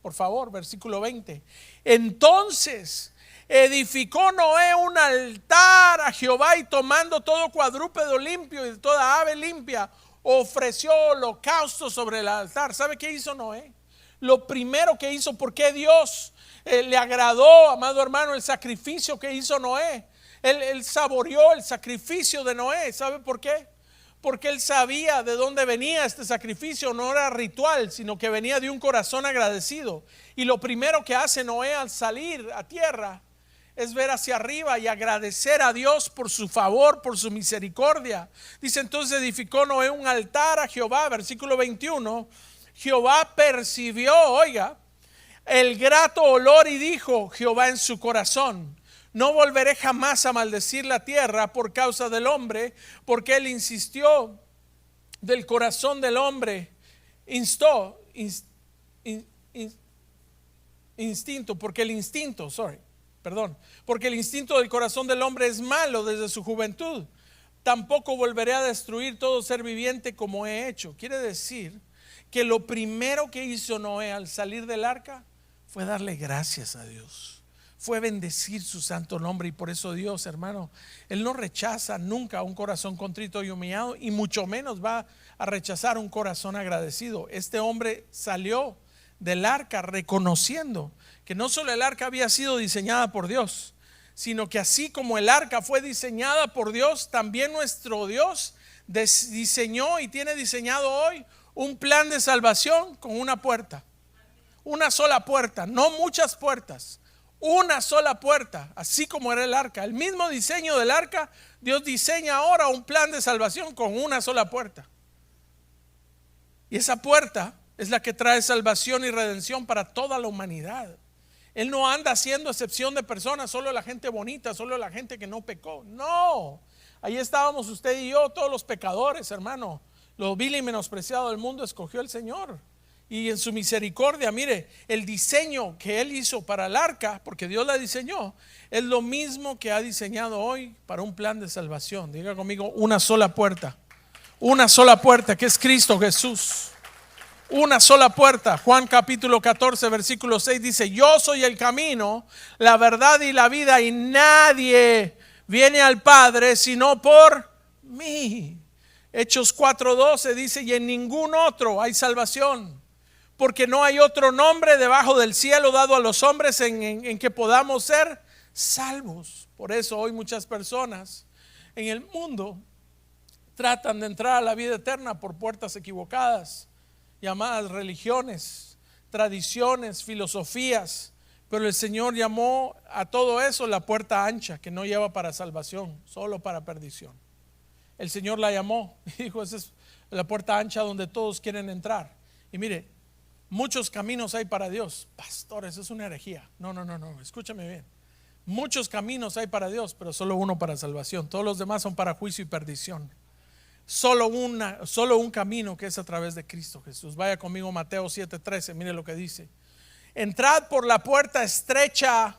por favor, versículo 20. Entonces edificó Noé un altar a Jehová, y tomando todo cuadrúpedo limpio y toda ave limpia, ofreció holocausto sobre el altar. ¿Sabe qué hizo Noé? Lo primero que hizo, porque Dios le agradó, amado hermano, el sacrificio que hizo Noé. Él saboreó el sacrificio de Noé. ¿Sabe por qué? Porque él sabía de dónde venía este sacrificio. No era ritual, sino que venía de un corazón agradecido. Y lo primero que hace Noé al salir a tierra es ver hacia arriba y agradecer a Dios por su favor, por su misericordia. Dice: entonces edificó Noé un altar a Jehová, versículo 21. Jehová percibió, oiga, el grato olor, y dijo Jehová en su corazón: no volveré jamás a maldecir la tierra por causa del hombre, porque él insistió del corazón del hombre, porque el instinto del corazón del hombre es malo desde su juventud. Tampoco volveré a destruir todo ser viviente como he hecho. Quiere decir que lo primero que hizo Noé al salir del arca fue darle gracias a Dios, fue bendecir su santo nombre. Y por eso Dios, hermano, Él no rechaza nunca un corazón contrito y humillado, y mucho menos va a rechazar un corazón agradecido. Este hombre salió del arca reconociendo que no solo el arca había sido diseñada por Dios, sino que así como el arca fue diseñada por Dios, también nuestro Dios diseñó y tiene diseñado hoy un plan de salvación con una puerta, una sola puerta, no muchas puertas, una sola puerta. Así como era el arca, el mismo diseño del arca, Dios diseña ahora un plan de salvación con una sola puerta. Y esa puerta es la que trae salvación y redención para toda la humanidad. Él no anda haciendo excepción de personas, solo la gente bonita, solo la gente que no pecó. No, ahí estábamos usted y yo, todos los pecadores, hermano. Lo vil y menospreciado del mundo escogió el Señor, y en su misericordia, mire, el diseño que Él hizo para el arca, porque Dios la diseñó, es lo mismo que ha diseñado hoy para un plan de salvación. Diga conmigo: una sola puerta, que es Cristo Jesús. Una sola puerta. Juan capítulo 14 versículo 6 dice: yo soy el camino, la verdad y la vida, y nadie viene al Padre sino por mí. Hechos 4:12 dice: y en ningún otro hay salvación, porque no hay otro nombre debajo del cielo dado a los hombres en que podamos ser salvos. Por eso hoy muchas personas en el mundo tratan de entrar a la vida eterna por puertas equivocadas, llamadas religiones, tradiciones, filosofías. Pero el Señor llamó a todo eso la puerta ancha, que no lleva para salvación, solo para perdición. El Señor la llamó y dijo: esa es la puerta ancha donde todos quieren entrar. Y mire, muchos caminos hay para Dios. Pastor, eso es una herejía. No, escúchame bien. Muchos caminos hay para Dios, pero solo uno para salvación. Todos los demás son para juicio y perdición. Solo un camino, que es a través de Cristo Jesús. Vaya conmigo Mateo 7:13, mire lo que dice: entrad por la puerta estrecha,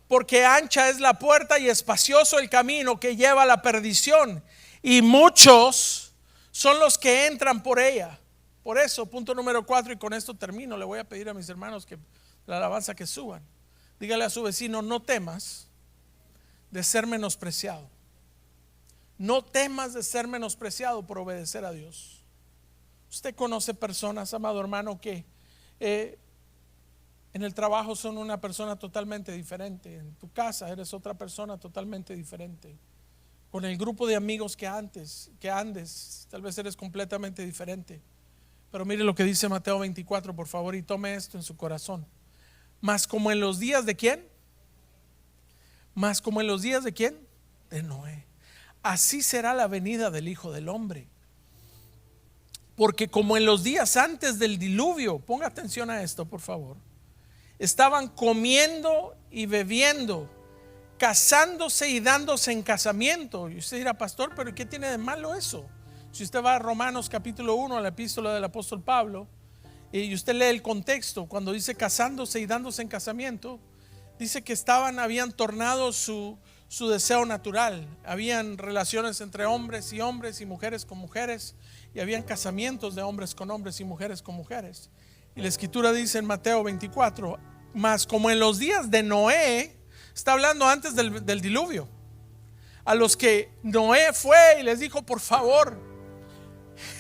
porque ancha es la puerta y espacioso el camino que lleva a la perdición, y muchos son los que entran por ella. Por eso, punto número 4, y con esto termino, le voy a pedir a mis hermanos que la alabanza que suban. Dígale a su vecino: no temas de ser menospreciado. No temas de ser menospreciado por obedecer a Dios. Usted conoce personas, amado hermano, que en el trabajo son una persona totalmente diferente. En tu casa eres otra persona totalmente diferente. Con el grupo de amigos que andes, tal vez eres completamente diferente. Pero mire lo que dice Mateo 24, por favor, y tome esto en su corazón. Mas como en los días de ¿quién? Mas como en los días de ¿quién? De Noé. Así será la venida del Hijo del Hombre. Porque como en los días antes del diluvio, ponga atención a esto, por favor, estaban comiendo y bebiendo, casándose y dándose en casamiento. Y usted dirá: pastor, pero ¿qué tiene de malo eso? Si usted va a Romanos capítulo 1, a la epístola del apóstol Pablo, y usted lee el contexto, cuando dice casándose y dándose en casamiento, dice que habían tornado su deseo natural. Habían relaciones entre hombres y mujeres con mujeres, y habían casamientos de hombres con hombres y mujeres con mujeres. Y la escritura dice en Mateo 24: mas como en los días de Noé, está hablando antes del diluvio, a los que Noé fue y les dijo: por favor,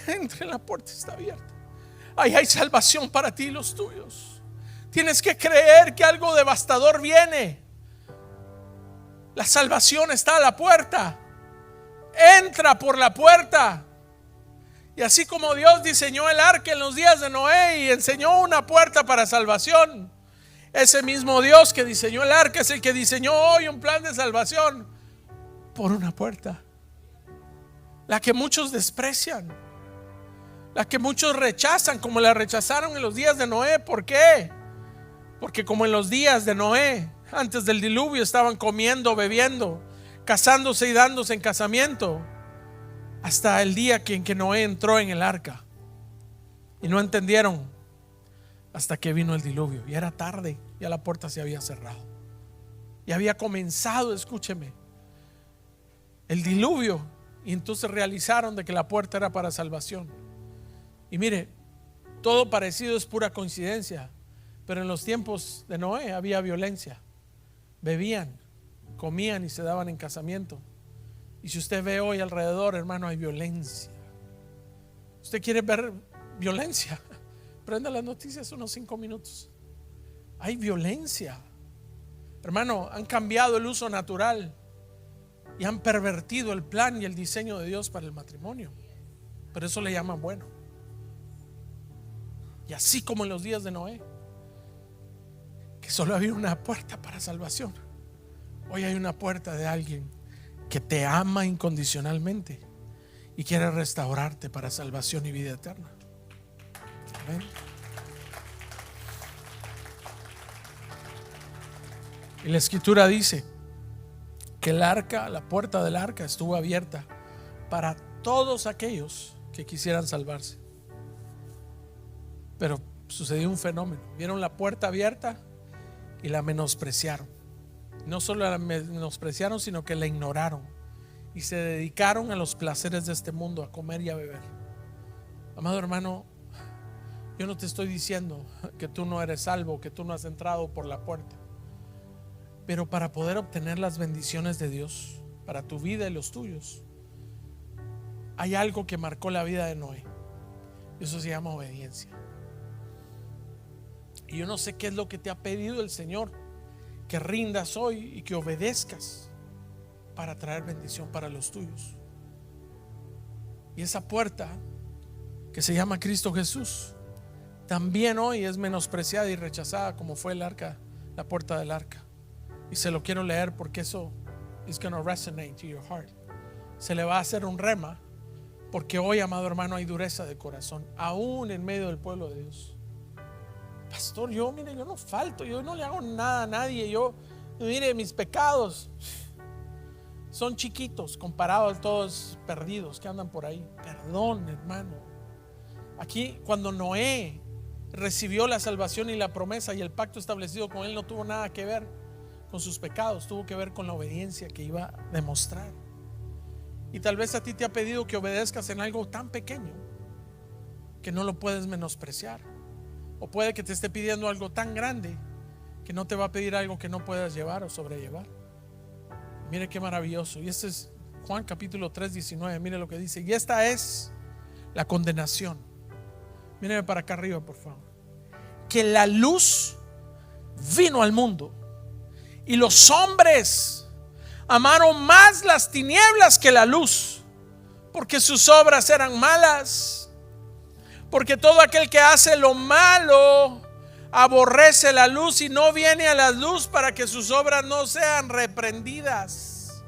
entren, la puerta está abierta, ahí hay salvación para ti y los tuyos. Tienes que creer que algo devastador viene. La salvación está a la puerta. Entra por la puerta. Y así como Dios diseñó el arca en los días de Noé y enseñó una puerta para salvación, ese mismo Dios que diseñó el arca es el que diseñó hoy un plan de salvación por una puerta, la que muchos desprecian, la que muchos rechazan, como la rechazaron en los días de Noé. ¿Por qué? Porque como en los días de Noé, antes del diluvio, estaban comiendo, bebiendo, casándose y dándose en casamiento, hasta el día en que Noé entró en el arca. Y no entendieron hasta que vino el diluvio. Y era tarde, ya la puerta se había cerrado. Y había comenzado, escúcheme, el diluvio. Y entonces realizaron de que la puerta era para salvación. Y mire, todo parecido es pura coincidencia. Pero en los tiempos de Noé había violencia. Bebían, comían y se daban en casamiento. Y si usted ve hoy alrededor, hermano, hay violencia. ¿Usted quiere ver violencia? Prenda las noticias unos 5 minutos. Hay violencia. Hermano, han cambiado el uso natural y han pervertido el plan y el diseño de Dios para el matrimonio. Pero eso le llaman bueno. Y así como en los días de Noé, que solo había una puerta para salvación, hoy hay una puerta de alguien que te ama incondicionalmente y quiere restaurarte para salvación y vida eterna. Amén. Y la escritura dice que el arca, la puerta del arca, estuvo abierta para todos aquellos que quisieran salvarse. Pero sucedió un fenómeno. Vieron la puerta abierta y la menospreciaron. No solo la menospreciaron, sino que la ignoraron y se dedicaron a los placeres de este mundo, a comer y a beber. Amado hermano, yo no te estoy diciendo que tú no eres salvo, que tú no has entrado por la puerta. Pero para poder obtener las bendiciones de Dios para tu vida y los tuyos, hay algo que marcó la vida de Noé. Y eso se llama obediencia. Y yo no sé qué es lo que te ha pedido el Señor, que rindas hoy y que obedezcas para traer bendición para los tuyos. Y esa puerta que se llama Cristo Jesús también hoy es menospreciada y rechazada, como fue el arca, la puerta del arca. Y se lo quiero leer porque eso is going to resonate to your heart. Se le va a hacer un rema, porque hoy, amado hermano, hay dureza de corazón aún en medio del pueblo de Dios. Pastor, mire, yo no falto, yo no le hago nada a nadie. Mire, mis pecados son chiquitos comparados a todos perdidos que andan por ahí. Perdón, hermano. Aquí, cuando Noé recibió la salvación y la promesa y el pacto establecido con él no tuvo nada que ver con sus pecados, tuvo que ver con la obediencia que iba a demostrar. Y tal vez a ti te ha pedido que obedezcas en algo tan pequeño que no lo puedes menospreciar, o puede que te esté pidiendo algo tan grande que no te va a pedir algo que no puedas llevar o sobrellevar. Mire qué maravilloso. Y este es Juan capítulo 3, 19. Mire lo que dice. Y esta es la condenación. Míreme para acá arriba, por favor. Que la luz vino al mundo y los hombres amaron más las tinieblas que la luz, porque sus obras eran malas. Porque todo aquel que hace lo malo aborrece la luz y no viene a la luz para que sus obras no sean reprendidas.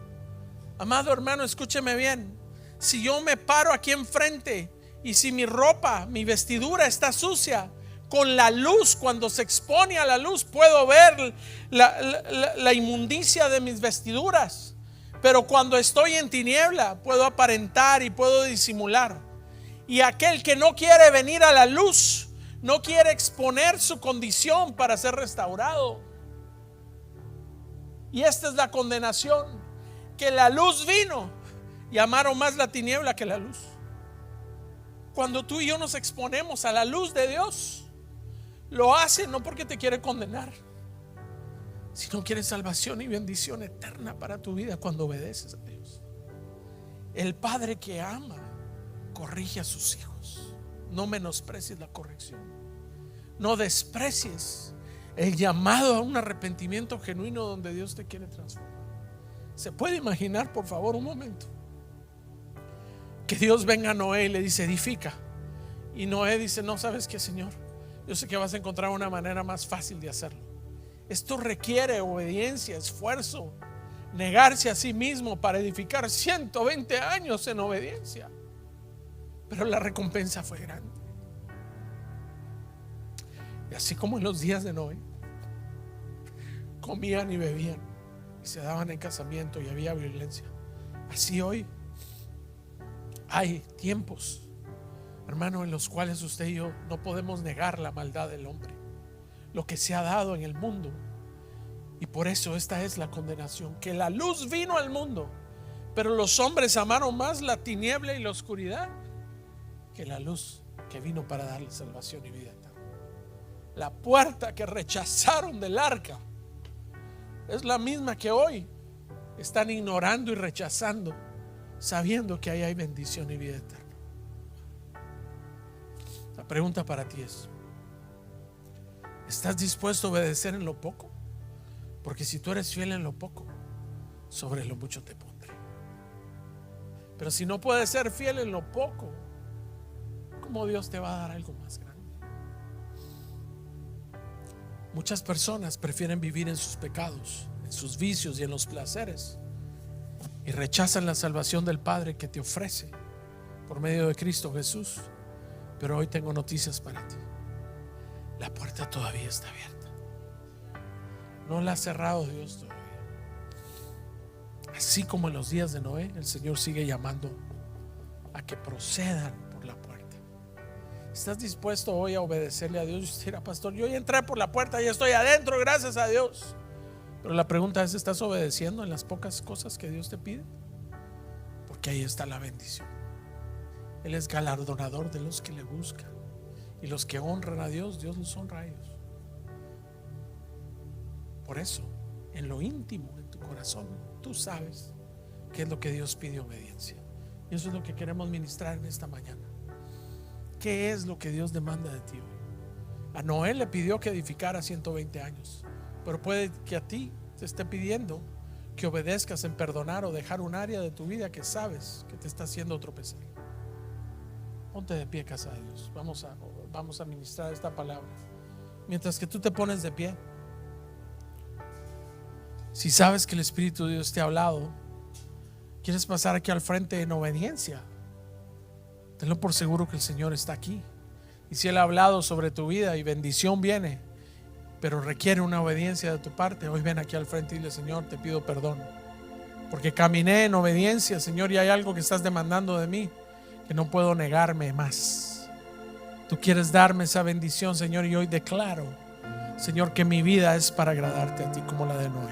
Amado hermano, escúcheme bien. Si yo me paro aquí enfrente y si mi ropa, mi vestidura está sucia, con la luz, cuando se expone a la luz, puedo ver la inmundicia de mis vestiduras. Pero cuando estoy en tiniebla, puedo aparentar y puedo disimular. Y aquel que no quiere venir a la luz, no quiere exponer su condición para ser restaurado. Y esta es la condenación, que la luz vino y amaron más la tiniebla que la luz. Cuando tú y yo nos exponemos a la luz de Dios, lo hace no porque te quiere condenar, sino quiere salvación y bendición eterna para tu vida cuando obedeces a Dios. El padre que ama corrige a sus hijos. No menosprecies la corrección. No desprecies el llamado a un arrepentimiento genuino donde Dios te quiere transformar. ¿Se puede imaginar, por favor, un momento, que Dios venga a Noé y le dice: edifica? Y Noé dice: no, ¿sabes qué, Señor? Yo sé que vas a encontrar una manera más fácil de hacerlo. Esto requiere obediencia, esfuerzo, negarse a sí mismo para edificar 120 años en obediencia. Pero la recompensa fue grande. Y así como en los días de Noé, comían y bebían y se daban en casamiento y había violencia, así hoy hay tiempos, hermano, en los cuales usted y yo no podemos negar la maldad del hombre, lo que se ha dado en el mundo. Y por eso esta es la condenación, que la luz vino al mundo, pero los hombres amaron más la tiniebla y la oscuridad que la luz que vino para darle salvación y vida eterna. La puerta que rechazaron del arca es la misma que hoy están ignorando y rechazando, sabiendo que ahí hay bendición y vida eterna. La pregunta para ti es: ¿estás dispuesto a obedecer en lo poco? Porque si tú eres fiel en lo poco, sobre lo mucho te pondré. Pero si no puedes ser fiel en lo poco, ¿cómo Dios te va a dar algo más grande? Muchas personas prefieren vivir en sus pecados, en sus vicios y en los placeres, y rechazan la salvación del Padre que te ofrece por medio de Cristo Jesús. Pero hoy tengo noticias para ti: la puerta todavía está abierta. No la ha cerrado Dios todavía. Así como en los días de Noé, el Señor sigue llamando a que procedan por la puerta. ¿Estás dispuesto hoy a obedecerle a Dios? Y usted dirá: pastor, yo ya entré por la puerta y estoy adentro, gracias a Dios. Pero la pregunta es: ¿estás obedeciendo en las pocas cosas que Dios te pide? Porque ahí está la bendición. Él es galardonador de los que le buscan, y los que honran a Dios, Dios los honra a ellos. Por eso, en lo íntimo, en tu corazón, tú sabes qué es lo que Dios pide: obediencia. Y eso es lo que queremos ministrar en esta mañana. ¿Qué es lo que Dios demanda de ti hoy? A Noé le pidió que edificara 120 años, pero puede que a ti te esté pidiendo que obedezcas en perdonar o dejar un área de tu vida que sabes que te está haciendo tropezar. Ponte de pie, casa de Dios. Vamos a ministrar esta palabra. Mientras que tú te pones de pie, si sabes que el Espíritu de Dios te ha hablado, quieres pasar aquí al frente en obediencia, tenlo por seguro que el Señor está aquí. Y si Él ha hablado sobre tu vida y bendición viene, pero requiere una obediencia de tu parte, hoy ven aquí al frente y dile: Señor, te pido perdón, porque caminé en obediencia, Señor, y hay algo que estás demandando de mí que no puedo negarme más. Tú quieres darme esa bendición, Señor, y hoy declaro, Señor, que mi vida es para agradarte a ti como la de Noé.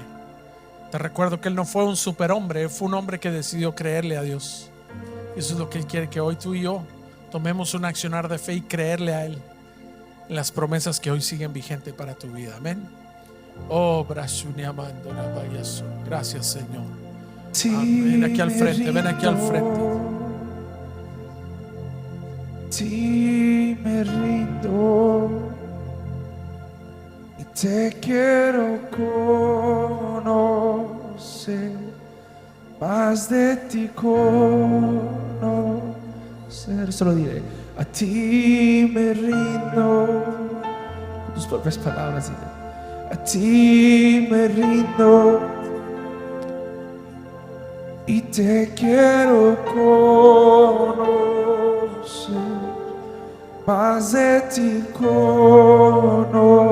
Te recuerdo que él no fue un superhombre, él fue un hombre que decidió creerle a Dios. Y eso es lo que él quiere, que hoy tú y yo tomemos un accionar de fe y creerle a él en las promesas que hoy siguen vigentes para tu vida. Amén. Oh, gracias, Señor. Ven aquí al frente, ven aquí al frente. Sí, me rindo y te quiero conocer, más de ti conocer. Solo diré, a ti me rindo, con tus propias palabras diré, a ti me rindo y te quiero conocer, más de ti conocer.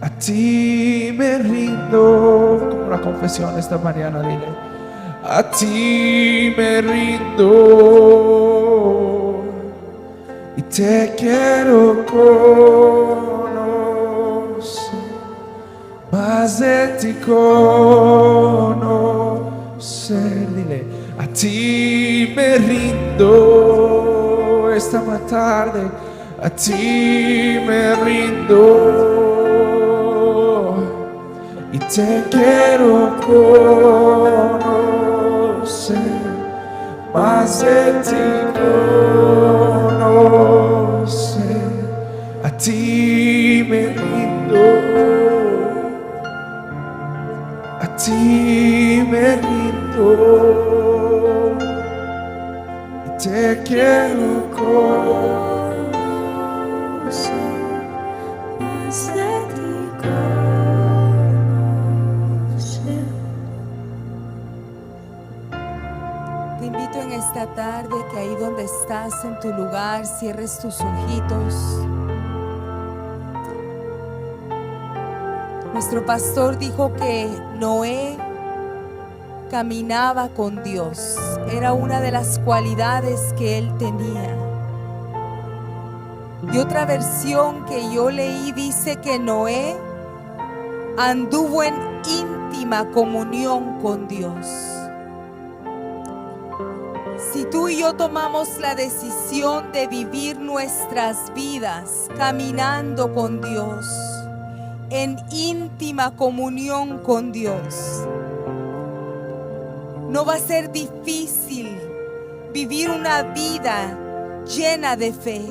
A ti me rindo, como una confesión esta mañana, dile, a ti me rindo y te quiero conocer, más de ti conocer. Dile, a ti me rindo esta tarde, a ti me rindo y te quiero conocer, más de ti conocer. A ti me rindo, a ti me rindo y te quiero conocer, más de ti conocer. Te invito en esta tarde que ahí donde estás en tu lugar cierres tus ojitos. Nuestro pastor dijo que Noé caminaba con Dios. Era una de las cualidades que él tenía. Y otra versión que yo leí dice que Noé anduvo en íntima comunión con Dios. Si tú y yo tomamos la decisión de vivir nuestras vidas caminando con Dios, en íntima comunión con Dios, no va a ser difícil vivir una vida llena de fe.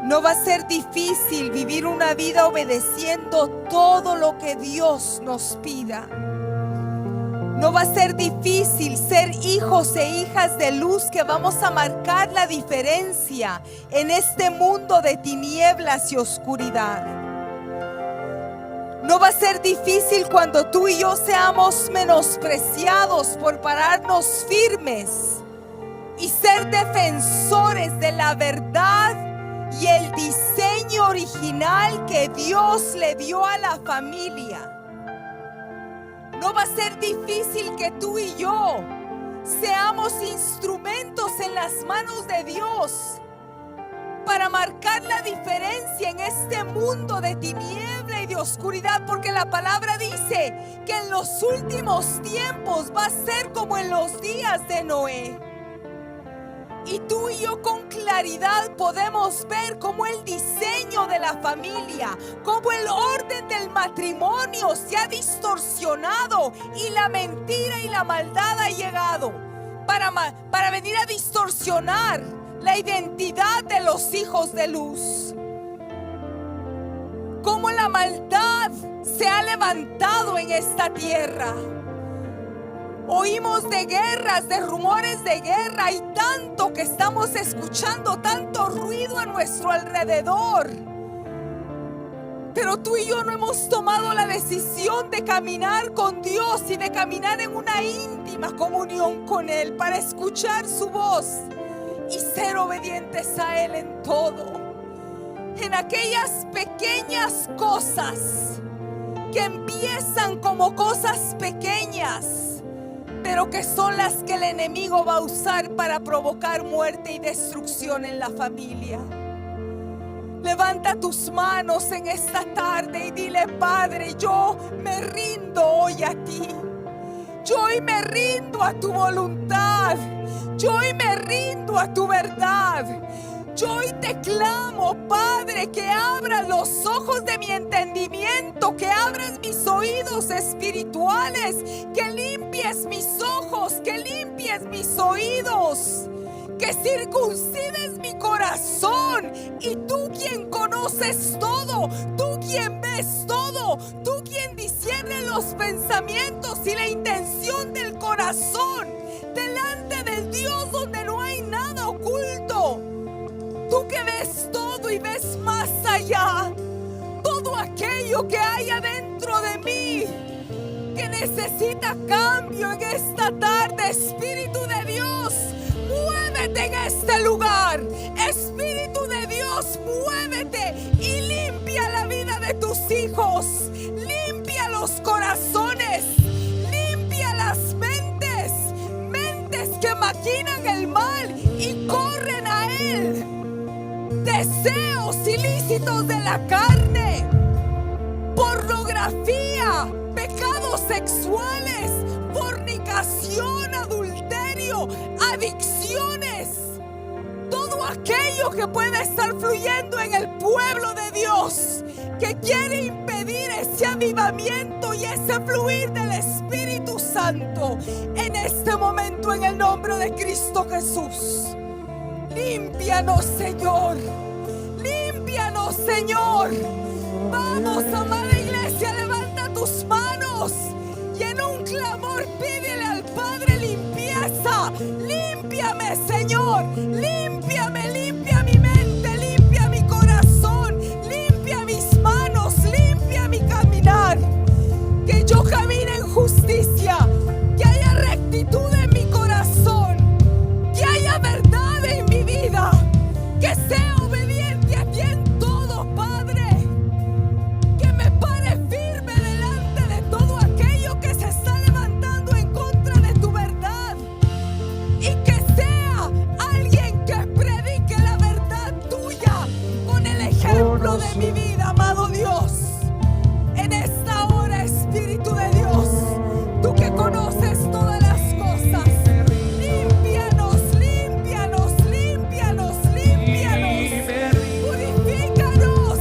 No va a ser difícil vivir una vida obedeciendo todo lo que Dios nos pida. No va a ser difícil ser hijos e hijas de luz que vamos a marcar la diferencia en este mundo de tinieblas y oscuridad. No va a ser difícil cuando tú y yo seamos menospreciados por pararnos firmes y ser defensores de la verdad y el diseño original que Dios le dio a la familia. No va a ser difícil que tú y yo seamos instrumentos en las manos de Dios para marcar la diferencia en este mundo de tiniebla y de oscuridad, porque la palabra dice que en los últimos tiempos va a ser como en los días de Noé. Y tú y yo con claridad podemos ver cómo el diseño de la familia, cómo el orden del matrimonio se ha distorsionado y la mentira y la maldad ha llegado para venir a distorsionar la identidad de los hijos de luz. Cómo la maldad se ha levantado en esta tierra. Oímos de guerras, de rumores de guerra y tanto que estamos escuchando, tanto ruido a nuestro alrededor. Pero tú y yo no hemos tomado la decisión de caminar con Dios y de caminar en una íntima comunión con Él para escuchar su voz y ser obedientes a Él en todo. En aquellas pequeñas cosas que empiezan como cosas pequeñas, pero que son las que el enemigo va a usar para provocar muerte y destrucción en la familia. Levanta tus manos en esta tarde y dile: Padre, yo me rindo hoy a ti. Yo hoy me rindo a tu voluntad. Yo hoy me rindo a tu verdad. Yo hoy te clamo, Padre, que abras los ojos de mi entendimiento, que abras mis oídos espirituales, que limpies mis ojos, que limpies mis oídos, que circuncides mi corazón. Y tú, quien conoces todo, tú quien ves todo, tú quien discierne los pensamientos y la intención del corazón, delante del Dios donde no hay nada oculto. Tú que ves todo y ves más allá, todo aquello que hay adentro de mí, que necesita cambio en esta tarde. Espíritu de Dios, muévete en este lugar. Espíritu de Dios, muévete y limpia la vida de tus hijos. Limpia los corazones, limpia las mentes, mentes que maquinan el mal y corren a él. Deseos ilícitos de la carne, pornografía, pecados sexuales, fornicación, adulterio, adicciones, todo aquello que puede estar fluyendo en el pueblo de Dios, que quiere impedir ese avivamiento y ese fluir del Espíritu Santo. En este momento, en el nombre de Cristo Jesús, límpianos, Señor. Límpianos, Señor. Vamos, amada iglesia, levanta tus manos y en un clamor pídele al Padre limpieza. Límpiame, Señor. Límpiame, limpia mi mente, limpia mi corazón, limpia mis manos, limpia mi caminar. Que yo camine en justicia, que haya rectitud en mi corazón, que haya verdad en mi vida, que sea obediente a ti en todo, Padre. Que me pare firme delante de todo aquello que se está levantando en contra de tu verdad, y que sea alguien que predique la verdad tuya con el ejemplo de mi vida, amado Dios. En esta hora, Espíritu de Dios, tú que conoces todas las cosas, límpianos, límpianos, límpianos, límpianos, purifícanos,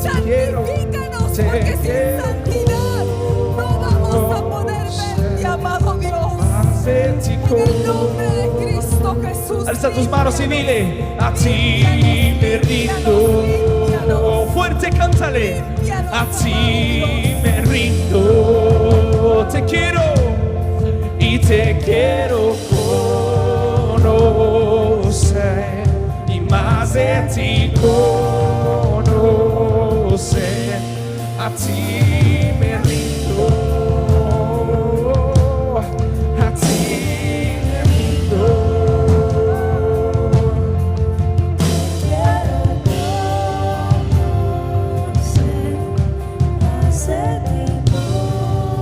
santifícanos, porque sin santidad no vamos a poder verte, amado Dios. En el nombre de Cristo Jesús, Alza tus manos y dile: a ti me rindo. Fuerte, cántale: a ti me rindo. Te quiero y te quiero conocer, y más de ti conocer. A ti me rindo. A ti me rindo.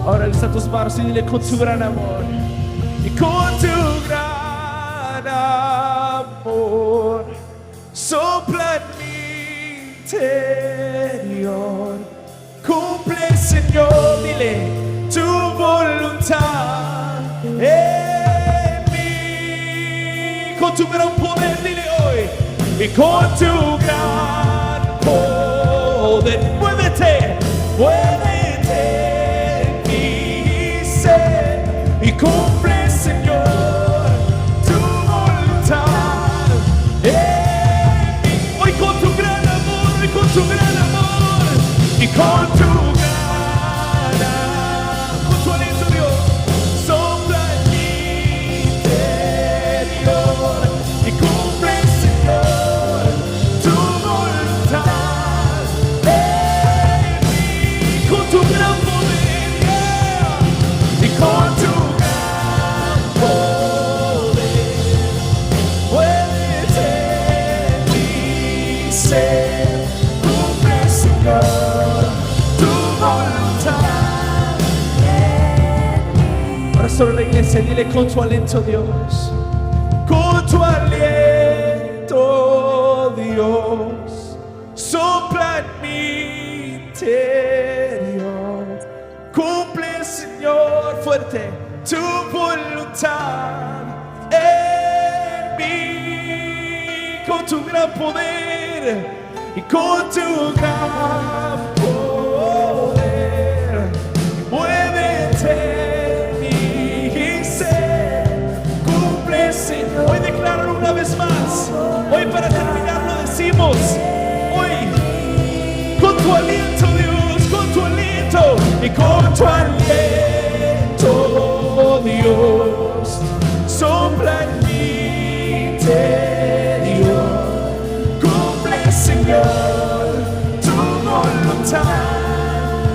Ahora alza tus manos y dile: con tu gran amor, y con tu gran amor, sopla en mi interior. Cumple, Señor, dile, tu voluntad en mí. Con tu gran poder, dile hoy, y con tu gran poder, muévete, muévete. Y cumple, Señor, tu voluntad en mí. Hoy con tu gran amor, hoy con tu gran amor, y con tu gran amor, con tu aliento, Dios, sopla en mi interior. Y cumple, Señor, tu voluntad en mí. Con tu gran poder, yeah. Y con tu cumple, Señor, tu sobre la iglesia. Dile: con tu aliento, Dios. Con tu aliento, Dios, sopla en mi interior. Cumple, Señor, fuerte tu voluntad en mí. Con tu gran poder y con tu gran poder, muévete en mi ser. Cumple, Señor. Hoy declaro una vez más. Hoy para terminar lo decimos. Hoy, con tu aliento, Dios, con tu aliento y con tu aliento, Dios, sopla en mi interior. Cumple, Señor, tu voluntad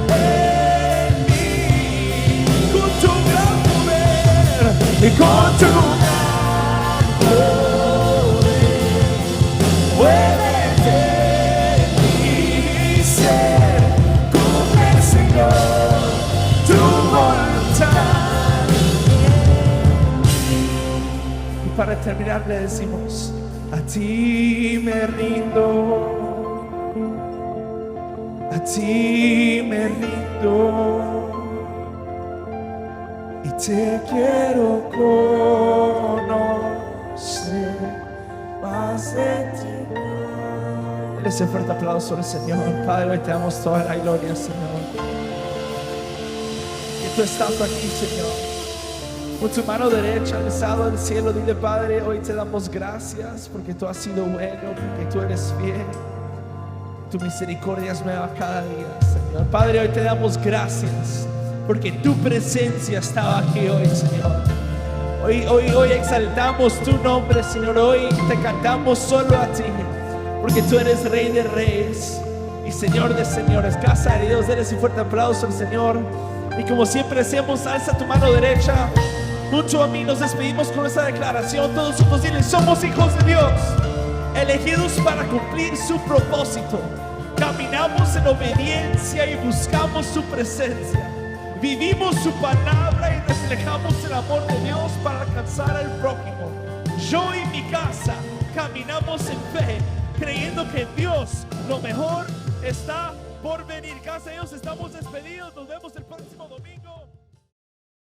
en mí. Con tu gran poder y con tu gran poder, muévete en mi ser. Cumple, Señor, tu voluntad. Y para terminar le decimos: a ti me rindo, a ti me rindo, y te quiero conocer más de ti. Dale ese fuerte aplauso al Señor. Padre, hoy te damos toda la gloria, Señor. Que tú estás aquí, Señor. Con tu mano derecha alzada al cielo, dile: Padre, hoy te damos gracias porque tú has sido bueno, porque tú eres fiel. Tu misericordia es nueva cada día, Señor. Padre, hoy te damos gracias porque tu presencia estaba aquí hoy, Señor. Hoy exaltamos tu nombre, Señor. Hoy te cantamos solo a ti, porque tú eres Rey de Reyes y Señor de Señores. Casa de Dios, denle ese fuerte aplauso al Señor. Y como siempre hacemos, alza tu mano derecha junto a mí. Nos despedimos con esta declaración. Todos juntos dile: somos hijos de Dios, elegidos para cumplir su propósito. Caminamos en obediencia y buscamos su presencia. Vivimos su palabra y reflejamos el amor de Dios para alcanzar al prójimo. Yo y mi casa caminamos en fe, creyendo que en Dios lo mejor está por venir. Casa de Dios, estamos despedidos. Nos vemos el próximo domingo.